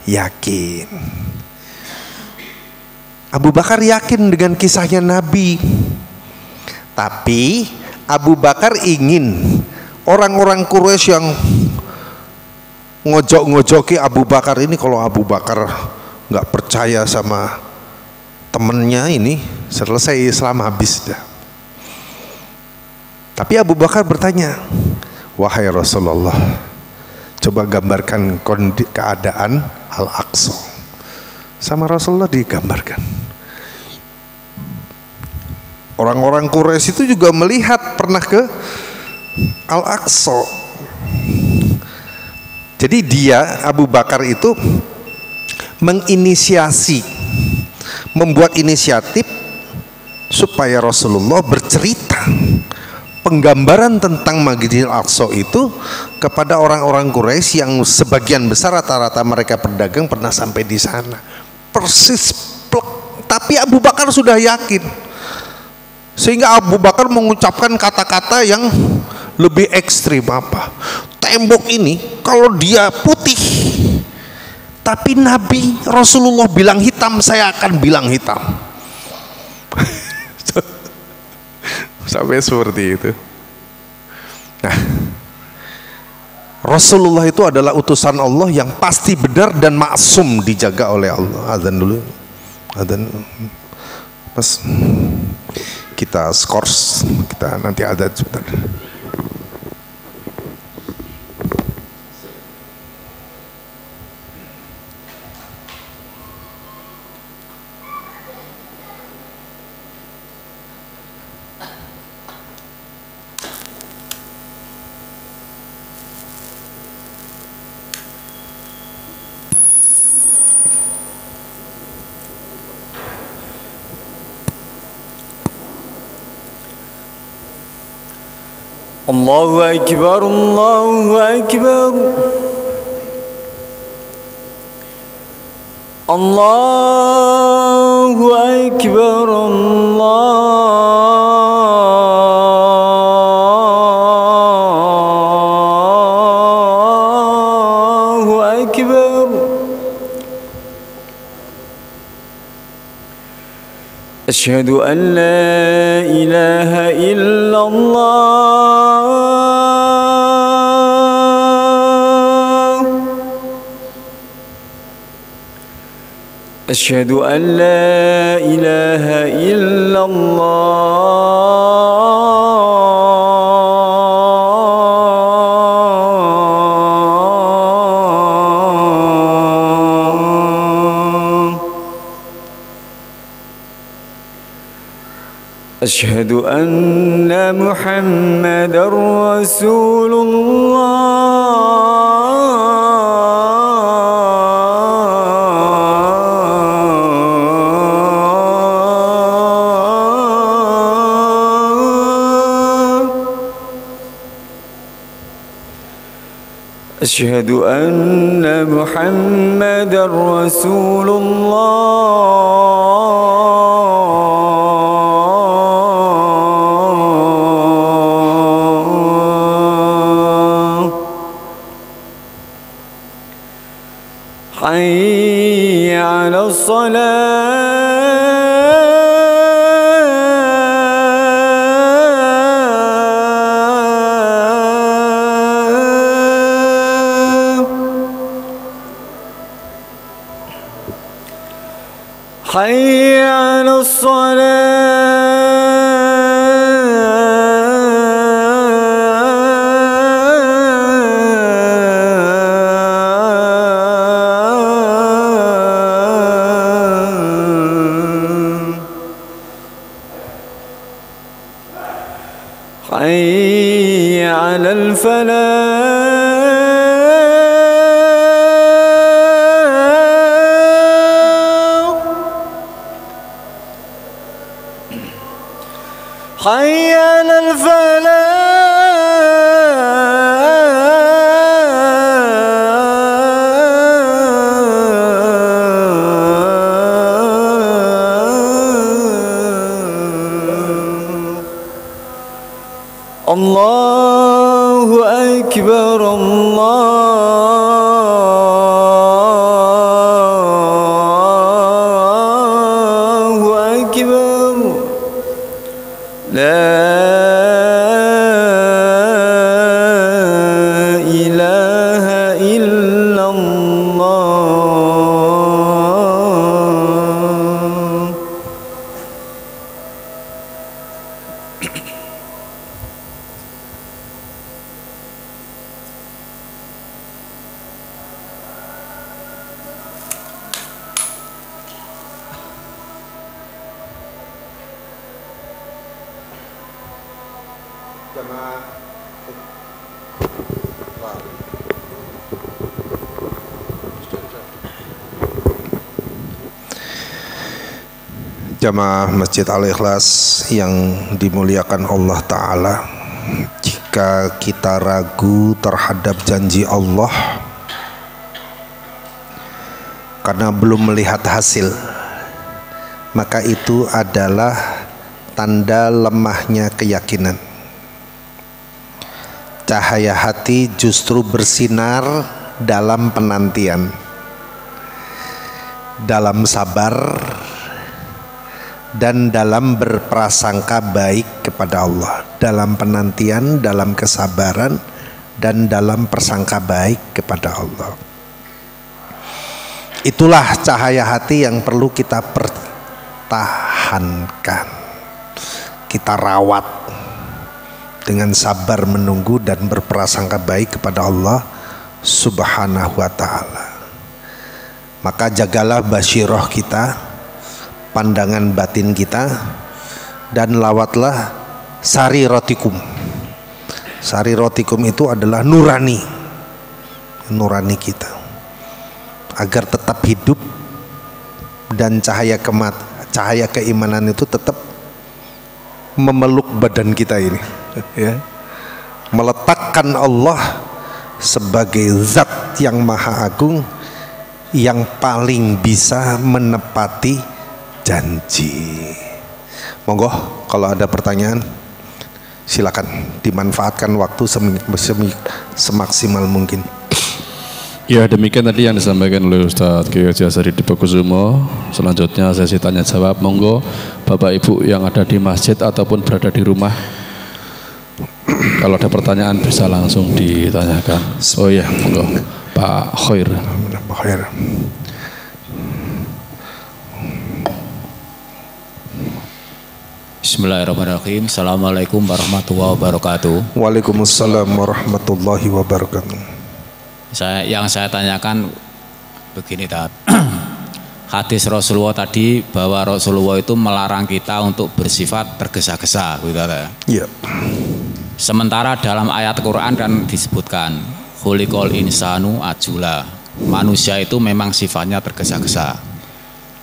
yakin. Abu Bakar yakin dengan kisahnya Nabi, tapi Abu Bakar ingin orang-orang Quraisy yang ngojok-ngojoki Abu Bakar ini, kalau Abu Bakar nggak percaya sama temennya ini, selesai Islam, habis dah. Tapi Abu Bakar bertanya, wahai Rasulullah, coba gambarkan keadaan Al-Aqsa. Sama Rasulullah digambarkan. Orang-orang Quraisy itu juga melihat, pernah ke Al-Aqsa. Jadi dia, Abu Bakar itu menginisiasi, membuat inisiatif supaya Rasulullah bercerita penggambaran tentang Masjidil Aqsa itu kepada orang-orang Quraisy yang sebagian besar rata-rata mereka pedagang, pernah sampai di sana. Persis plek. Tapi Abu Bakar sudah yakin, sehingga Abu Bakar mengucapkan kata-kata yang lebih ekstrim. Apa? Tembok ini kalau dia putih, tapi Nabi Rasulullah bilang hitam, saya akan bilang hitam. Sampai seperti itu. Nah, Rasulullah itu adalah utusan Allah yang pasti benar dan maksum, dijaga oleh Allah. Azan dulu. Azan. Mas, kita skors, kita nanti azan sebentar.
Allahu Akbar, Allahu Akbar, Allahu Akbar, Allahu Akbar. Asyhadu an la ilaha illallah. أشهد أن لا إله إلا الله. أشهد أن محمدا رسول الله. أشهد أن محمدا رسول الله. حي على حي على الصلاة. حي على الفلاح حي على الله أكبر الله أكبر لا إله إلا الله.
Jamaah Masjid Al-Ikhlas yang dimuliakan Allah Ta'ala, jika kita ragu terhadap janji Allah karena belum melihat hasil, maka itu adalah tanda lemahnya keyakinan. Cahaya hati justru bersinar dalam penantian, dalam sabar, dan dalam berprasangka baik kepada Allah, dalam penantian, dalam kesabaran, dan dalam persangka baik kepada Allah. Itulah cahaya hati yang perlu kita pertahankan, kita rawat dengan sabar menunggu dan berprasangka baik kepada Allah Subhanahu wa ta'ala. Maka jagalah basyiroh kita, pandangan batin kita, dan lawatlah sariraatikum. Sariraatikum itu adalah nurani kita, agar tetap hidup dan cahaya keimanan itu tetap memeluk badan kita ini, ya. Meletakkan Allah sebagai zat yang maha agung, yang paling bisa menepati janji. Monggo kalau ada pertanyaan silakan, dimanfaatkan waktu semaksimal mungkin.
Ya, demikian tadi yang disampaikan oleh Ustadz Kiai Haji Azhari Dipokusumo. Selanjutnya sesi tanya jawab. Monggo Bapak Ibu yang ada di masjid ataupun berada di rumah, kalau ada pertanyaan bisa langsung ditanyakan. Oh iya, monggo Pak Khair.
Pak Khair.
Bismillahirrahmanirrahim. Assalamualaikum warahmatullahi wabarakatuh.
Waalaikumsalam warahmatullahi wabarakatuh.
Yang saya tanyakan begini, Tat. Hadis Rasulullah tadi bahwa Rasulullah itu melarang kita untuk bersifat tergesa-gesa, gitu, Tat.
Iya.
Sementara dalam ayat Quran kan disebutkan khuliqal insanu ajula. Manusia itu memang sifatnya tergesa-gesa.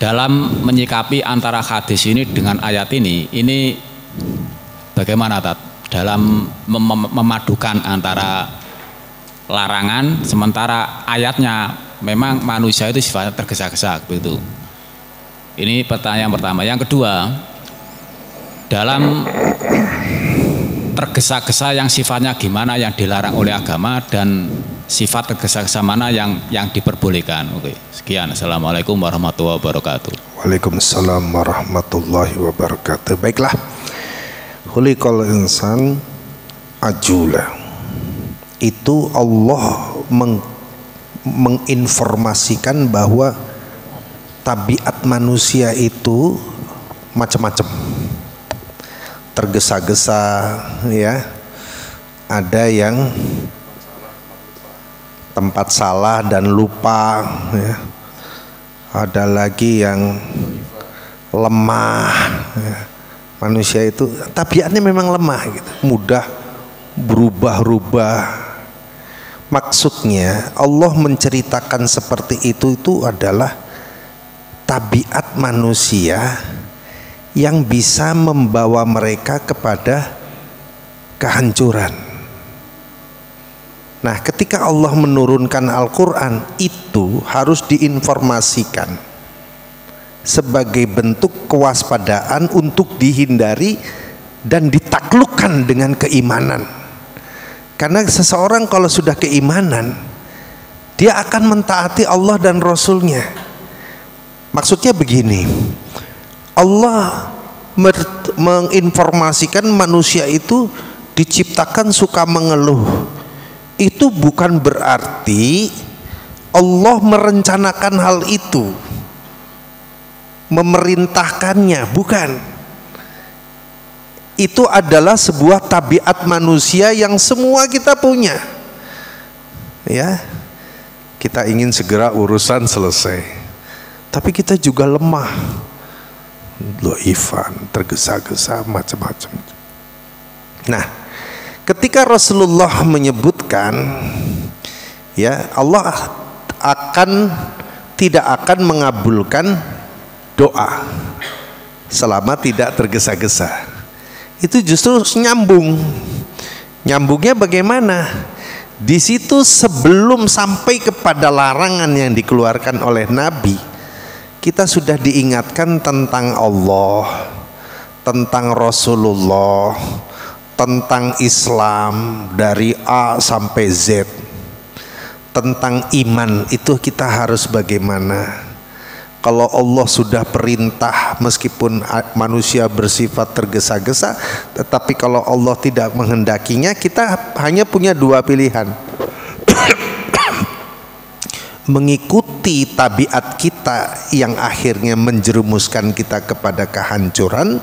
Dalam menyikapi antara hadis ini dengan ayat ini bagaimana, Tat? Dalam memadukan antara larangan, sementara ayatnya memang manusia itu sifatnya tergesa-gesa, begitu. Ini pertanyaan pertama. Yang kedua, dalam tergesa-gesa yang sifatnya gimana yang dilarang oleh agama, dan sifat tergesa-gesa mana yang diperbolehkan. Oke, sekian. Assalamualaikum warahmatullahi wabarakatuh.
Waalaikumsalam warahmatullahi wabarakatuh. Baiklah, khuliqal insan ajula, itu Allah menginformasikan bahwa tabiat manusia itu macam-macam, tergesa-gesa, ya. Ada yang tempat salah dan lupa, ya. Ada lagi yang lemah, ya. Manusia itu tabiatnya memang lemah gitu, mudah berubah-ubah. Maksudnya Allah menceritakan seperti itu adalah tabiat manusia yang bisa membawa mereka kepada kehancuran. Nah, ketika Allah menurunkan Al-Quran, itu harus diinformasikan sebagai bentuk kewaspadaan untuk dihindari dan ditaklukkan dengan keimanan. Karena seseorang kalau sudah keimanan, dia akan mentaati Allah dan Rasulnya. Maksudnya begini, Allah menginformasikan manusia itu diciptakan suka mengeluh. Itu bukan berarti Allah merencanakan hal itu, memerintahkannya, bukan. Itu adalah sebuah tabiat manusia yang semua kita punya. Ya, kita ingin segera urusan selesai, tapi kita juga lemah, dhaifan, tergesa-gesa, macam-macam. Nah, ketika Rasulullah menyebutkan, ya, Allah tidak akan mengabulkan doa selama tidak tergesa-gesa. Itu justru nyambung. Nyambungnya bagaimana? Di situ sebelum sampai kepada larangan yang dikeluarkan oleh Nabi, kita sudah diingatkan tentang Allah, tentang Rasulullah, tentang Islam dari A sampai Z, tentang iman itu kita harus bagaimana. Kalau Allah sudah perintah, meskipun manusia bersifat tergesa-gesa, tetapi kalau Allah tidak menghendakinya, kita hanya punya dua pilihan. Mengikuti tabiat kita yang akhirnya menjerumuskan kita kepada kehancuran,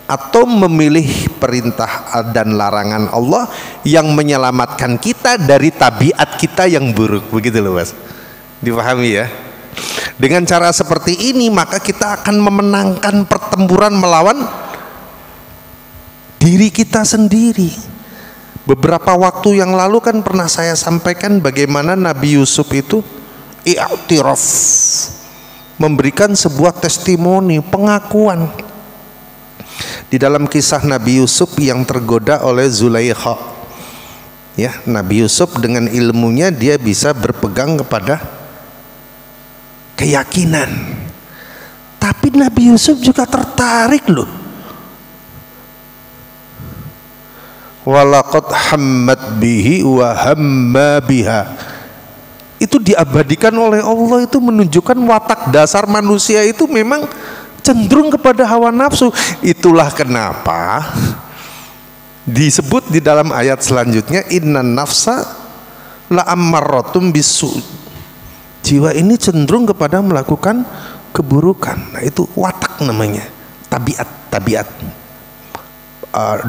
atau memilih perintah dan larangan Allah yang menyelamatkan kita dari tabiat kita yang buruk. Begitu loh Mas, dipahami ya. Dengan cara seperti ini maka kita akan memenangkan pertempuran melawan diri kita sendiri. Beberapa waktu yang lalu kan pernah saya sampaikan bagaimana Nabi Yusuf itu i'tiraf, memberikan sebuah testimoni, pengakuan. Di dalam kisah Nabi Yusuf yang tergoda oleh Zulaikha, ya, Nabi Yusuf dengan ilmunya dia bisa berpegang kepada keyakinan, tapi Nabi Yusuf juga tertarik loh. Walaqad hammat bihi wa hamma biha, itu diabadikan oleh Allah. Itu menunjukkan watak dasar manusia itu memang cenderung kepada hawa nafsu. Itulah kenapa disebut di dalam ayat selanjutnya, innan nafsa la ammarratum bisu, jiwa ini cenderung kepada melakukan keburukan. Nah, itu watak namanya, tabiat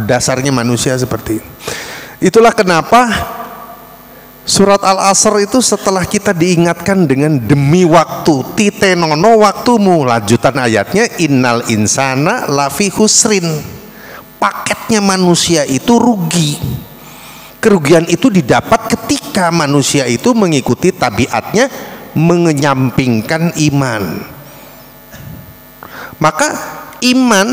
dasarnya manusia seperti itu. Itulah kenapa surat Al-Asr itu setelah kita diingatkan dengan demi waktu, titenono waktumu, lanjutan ayatnya innal insana lafi husrin, paketnya manusia itu rugi. Kerugian itu didapat ketika manusia itu mengikuti tabiatnya, menyampingkan iman. Maka iman,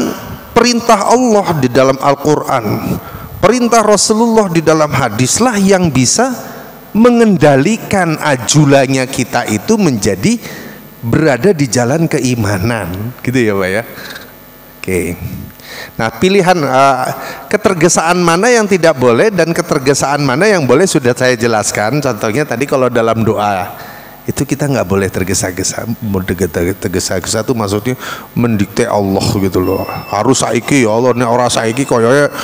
perintah Allah di dalam Al-Quran, perintah Rasulullah di dalam hadislah yang bisa mengendalikan ajulannya kita itu menjadi berada di jalan keimanan, gitu ya Pak ya. Oke. Nah, pilihan ketergesaan mana yang tidak boleh dan ketergesaan mana yang boleh sudah saya jelaskan. Contohnya tadi kalau dalam doa itu kita nggak boleh tergesa-gesa. Tergesa-gesa itu maksudnya mendikte Allah gitu loh. Harus saiki ya Allah, nek ora saiki koyoke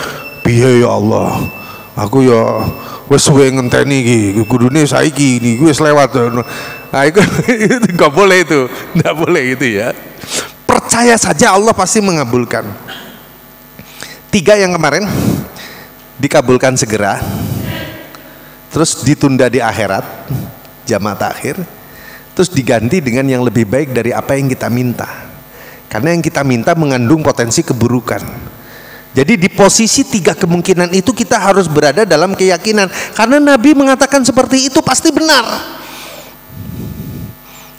piye ya Allah. Aku ya wis suwe ngenteni iki, kudune saiki iki wis lewat. Nah, itu nggak boleh itu, nggak boleh itu ya. Percaya saja Allah pasti mengabulkan. 3 yang kemarin dikabulkan segera, terus ditunda di akhirat, jamaah takhir, terus diganti dengan yang lebih baik dari apa yang kita minta. Karena yang kita minta mengandung potensi keburukan. Jadi di posisi 3 kemungkinan itu kita harus berada dalam keyakinan, karena Nabi mengatakan seperti itu pasti benar.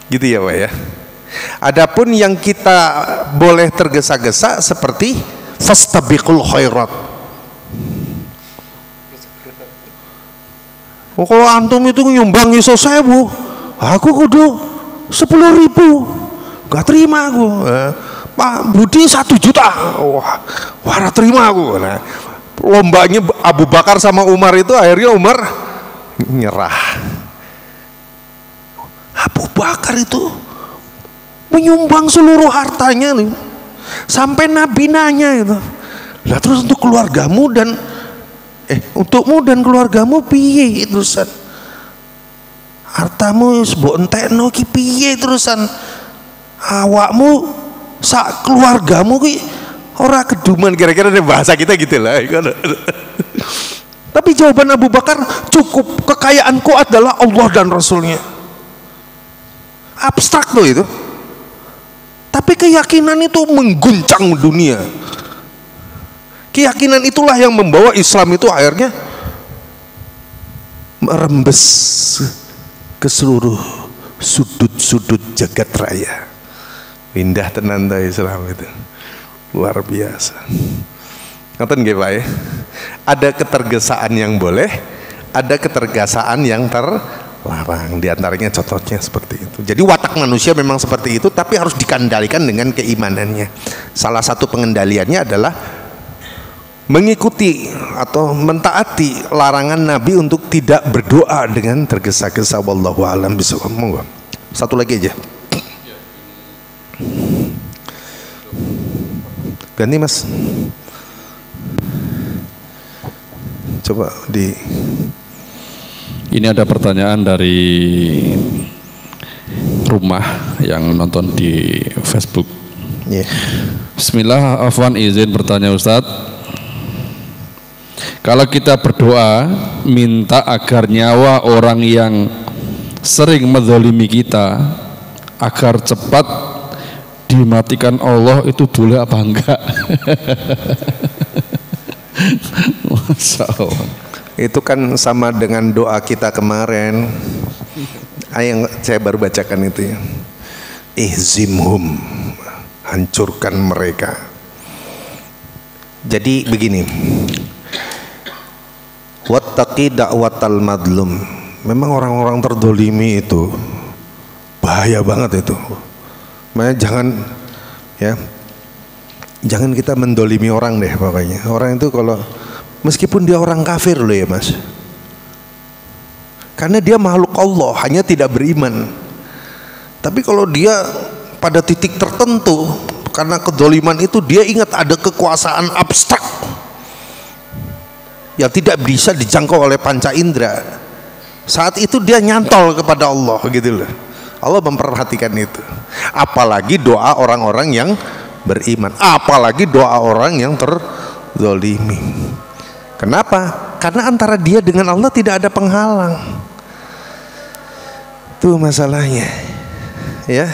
Gitu ya Pak ya. Adapun yang kita boleh tergesa-gesa seperti fastabiqul khairat. Oh, kalau antum itu nyumbang iso 1000, aku kudu 10.000, gak terima aku. Pak Budi 1 juta, wah terima aku. Nah, lombanya Abu Bakar sama Umar itu akhirnya Umar nyerah. Abu Bakar itu menyumbang seluruh hartanya nih, sampai Nabi nanya itu, lah terus untuk keluargamu dan untukmu dan keluargamu piye terusan? Hartamu mbok entekno ki piye terusan? Awakmu sak keluargamu ki ora keduman, kira-kira bahasa kita gitu lah. Tapi jawaban Abu Bakar, cukup, kekayaanku adalah Allah dan Rasulnya. Abstrak tuh itu, tapi keyakinan itu mengguncang dunia. Keyakinan itulah yang membawa Islam itu akhirnya merembes ke seluruh sudut-sudut jagat raya. Indah tenan Islam itu, luar biasa. Ngaten nggih Pak ya? Ada ketergesaan yang boleh, ada ketergesaan yang terlarang. Di antaranya contohnya seperti itu. Jadi watak manusia memang seperti itu, tapi harus dikendalikan dengan keimanannya. Salah satu pengendaliannya adalah mengikuti atau mentaati larangan Nabi untuk tidak berdoa dengan tergesa-gesa. Wallahu a'lam bishawab. Monggo. Satu lagi aja. Ganti Mas. Coba di.
Ini ada pertanyaan dari rumah yang nonton di Facebook.
Yeah.
Bismillah, afwan izin bertanya Ustadz. Kalau kita berdoa minta agar nyawa orang yang sering menzalimi kita agar cepat dimatikan Allah, itu boleh apa enggak? Masya Allah.
Itu kan sama dengan doa kita kemarin yang saya baru bacakan itu ya. Ihzimhum, hancurkan mereka. Jadi begini, wattaqi da'watal madlum. Memang orang-orang terdolimi itu bahaya banget itu. Makanya jangan kita mendolimi orang deh pokoknya. Orang itu kalau meskipun dia orang kafir loh ya Mas, karena dia makhluk Allah, hanya tidak beriman. Tapi kalau dia pada titik tertentu karena kedoliman itu, dia ingat ada kekuasaan abstrak yang tidak bisa dijangkau oleh panca indera. Saat itu dia nyantol kepada Allah gitu loh. Allah memperhatikan itu. Apalagi doa orang-orang yang beriman, apalagi doa orang yang terzolimi. Kenapa? Karena antara dia dengan Allah tidak ada penghalang. Itu masalahnya, ya.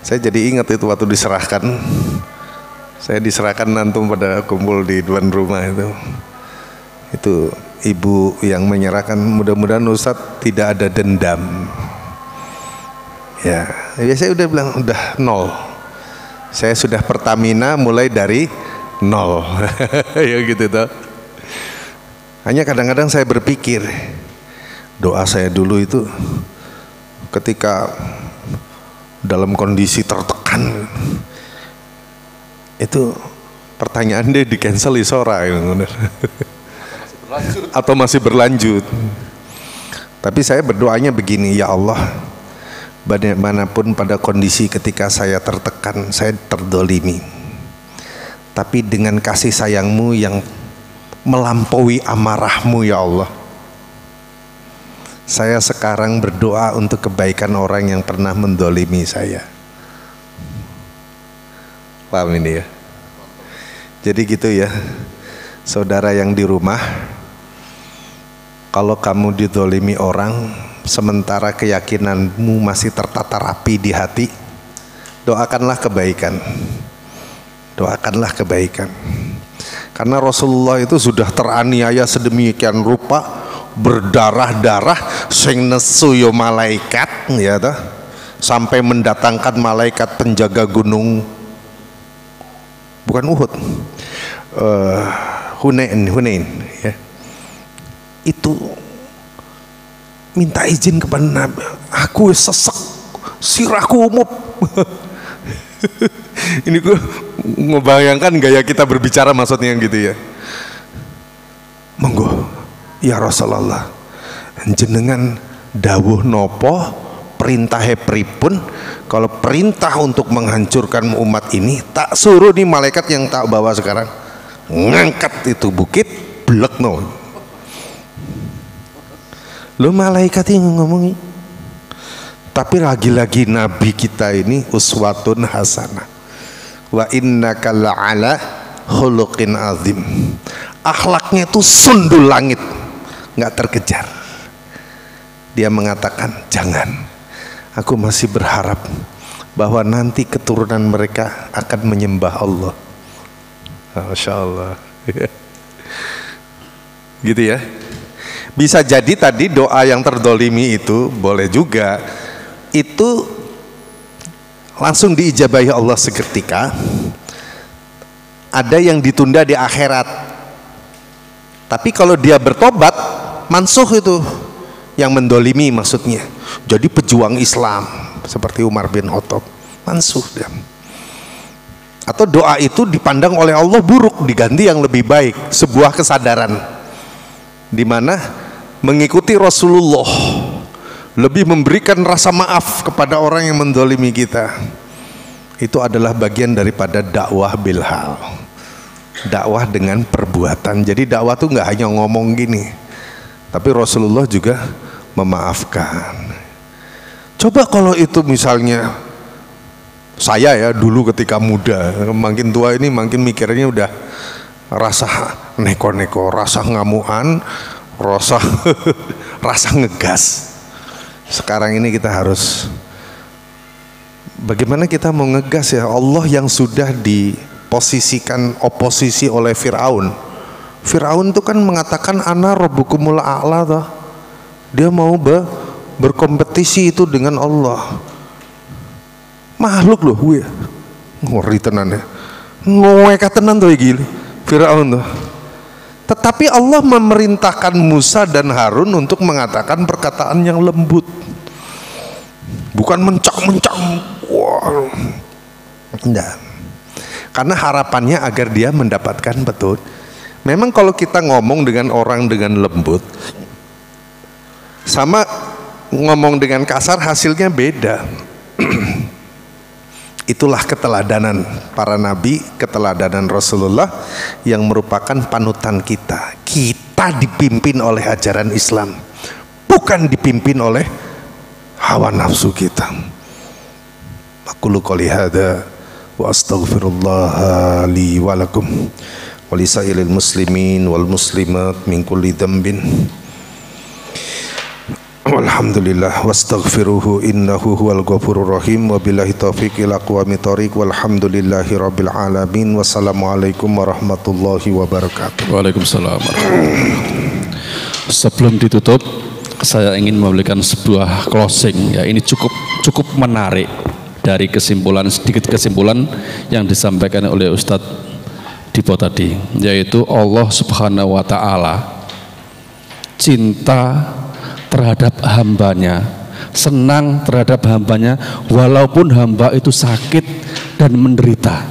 Saya jadi ingat itu waktu diserahkan. Saya diserahkan nantum pada kumpul di tuan rumah itu ibu yang menyerahkan, mudah-mudahan Ustadz tidak ada dendam. Ya saya udah bilang udah 0. Saya sudah Pertamina mulai dari 0. Ya gitu toh. Hanya kadang-kadang saya berpikir, doa saya dulu itu ketika dalam kondisi tertekan, itu pertanyaan dia di cancel isora atau masih berlanjut. Tapi saya berdoanya begini, ya Allah, bagaimanapun pada kondisi ketika saya tertekan, saya terdolimi, tapi dengan kasih sayangmu yang melampaui amarahmu ya Allah, saya sekarang berdoa untuk kebaikan orang yang pernah mendolimi saya. Paham ini ya? Jadi gitu ya, saudara yang di rumah, kalau kamu didolimi orang, sementara keyakinanmu masih tertata rapi di hati, doakanlah kebaikan. doakanlah kebaikan. Karena Rasulullah itu sudah teraniaya sedemikian rupa, berdarah-darah, sing nesu yo malaikat, ya toh, sampai mendatangkan malaikat penjaga gunung, bukan Uhud, Hunain, ya. Itu minta izin kepada Nabi, aku sesek, sirahku umup. Ini gue ngebayangkan gaya kita berbicara maksudnya gitu ya. Monggo ya Rasulullah, jenengan dawuh nopo, perintah pripun, kalau perintah untuk menghancurkan umat ini, tak suruh nih malaikat yang tak bawa sekarang ngangkat itu bukit blek no. Lo malaikat yang ngomongi. Tapi lagi-lagi Nabi kita ini uswatun hasanah. Wa innaka la'ala khuluqin azim. Akhlaknya itu sundul langit, nggak terkejar. Dia mengatakan, jangan, aku masih berharap bahwa nanti keturunan mereka akan menyembah Allah. Masya Allah. Gitu ya. Bisa jadi tadi doa yang terdolimi itu boleh juga itu langsung diijabahi Allah seketika. Ada yang ditunda di akhirat. Tapi kalau dia bertobat, mansuh itu yang mendolimi maksudnya. Jadi pejuang Islam seperti Umar bin Khattab, mansuh dia. Atau doa itu dipandang oleh Allah buruk, diganti yang lebih baik. Sebuah kesadaran di mana mengikuti Rasulullah lebih memberikan rasa maaf kepada orang yang mendolimi kita, itu adalah bagian daripada dakwah bilhal, dakwah dengan perbuatan. Jadi dakwah tuh nggak hanya ngomong gini, tapi Rasulullah juga memaafkan. Coba kalau itu misalnya saya ya dulu ketika muda, makin tua ini makin mikirnya udah rasa neko-neko, rasa ngamuan, rasa ngegas. Sekarang ini kita harus bagaimana kita mau ngegas ya. Allah yang sudah diposisikan oposisi oleh Fir'aun. Fir'aun itu kan mengatakan ana rabbukumul a'la toh. Dia mau berkompetisi itu dengan Allah. Makhluk loh gue. Ngeri tenan ya. Ngoeka tenan tuh gini Fir'aun tuh. Tetapi Allah memerintahkan Musa dan Harun untuk mengatakan perkataan yang lembut, bukan mencak-mencak. Wah, enggak. Karena harapannya agar dia mendapatkan betul. Memang kalau kita ngomong dengan orang dengan lembut, sama ngomong dengan kasar hasilnya beda. Itulah keteladanan para nabi, keteladanan Rasulullah yang merupakan panutan kita. Kita dipimpin oleh ajaran Islam, bukan dipimpin oleh hawa nafsu kita. Aqulu qouli hadza wa astaghfirullah li wa lakum wa lisairil muslimin wal muslimat min kulli dzambin. Alhamdulillah wastaghfiruhu innahu huwal ghafurur rahim wa billahi taufiqil aqwamit thoriq walhamdulillahi rabbil alamin. Wassalamualaikum warahmatullahi wabarakatuh.
Waalaikumsalam. Sebelum ditutup, saya ingin memberikan sebuah closing ya. Ini cukup menarik dari sedikit kesimpulan yang disampaikan oleh Ustadz Dipo tadi, yaitu Allah Subhanahu wa taala cinta terhadap hambanya, senang terhadap hambanya walaupun hamba itu sakit dan menderita.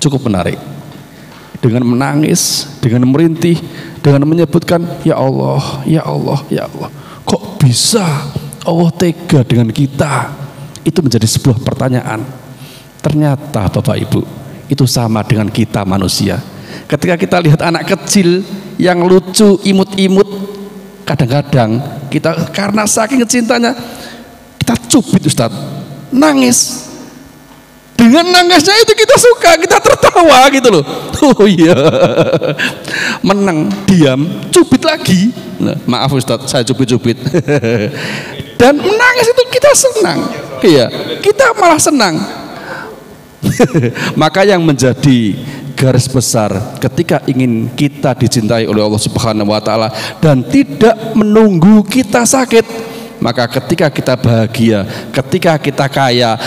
Cukup menarik. Dengan menangis, dengan merintih, dengan menyebutkan ya Allah, ya Allah, ya Allah. Kok bisa Allah tega dengan kita? Itu menjadi sebuah pertanyaan. Ternyata Bapak Ibu, itu sama dengan kita manusia. Ketika kita lihat anak kecil yang lucu, imut-imut, kadang-kadang kita karena saking cintanya kita cubit Ustadz, nangis. Dengan nangisnya itu kita suka, kita tertawa gitu loh. Oh iya, menang, diam, cubit lagi. Nah, maaf Ustadz, saya cubit-cubit. Dan menangis itu kita senang, iya, kita malah senang. Maka yang menjadi garis besar ketika ingin kita dicintai oleh Allah Subhanahu wa taala dan tidak menunggu kita sakit, maka ketika kita bahagia, ketika kita kaya,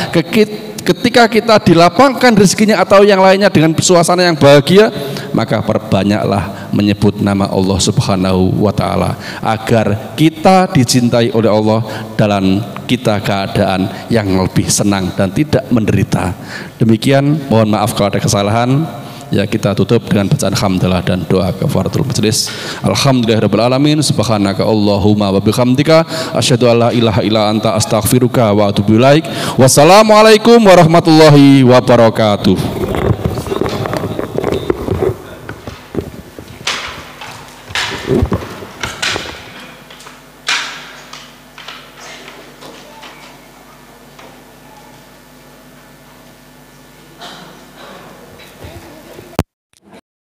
ketika kita dilapangkan rezekinya atau yang lainnya dengan suasana yang bahagia, maka perbanyaklah menyebut nama Allah Subhanahu wa taala agar kita dicintai oleh Allah dalam kita keadaan yang lebih senang dan tidak menderita. Demikian, mohon maaf kalau ada kesalahan. Ya, kita tutup dengan bacaan hamdalah dan doa kafaratul majelis. Alhamdulillahirabbil alamin, subhanaka Allahumma wa bihamdika asyhadu an la ilaha illa anta astaghfiruka wa atubu ilaik. Wassalamualaikum warahmatullahi wabarakatuh.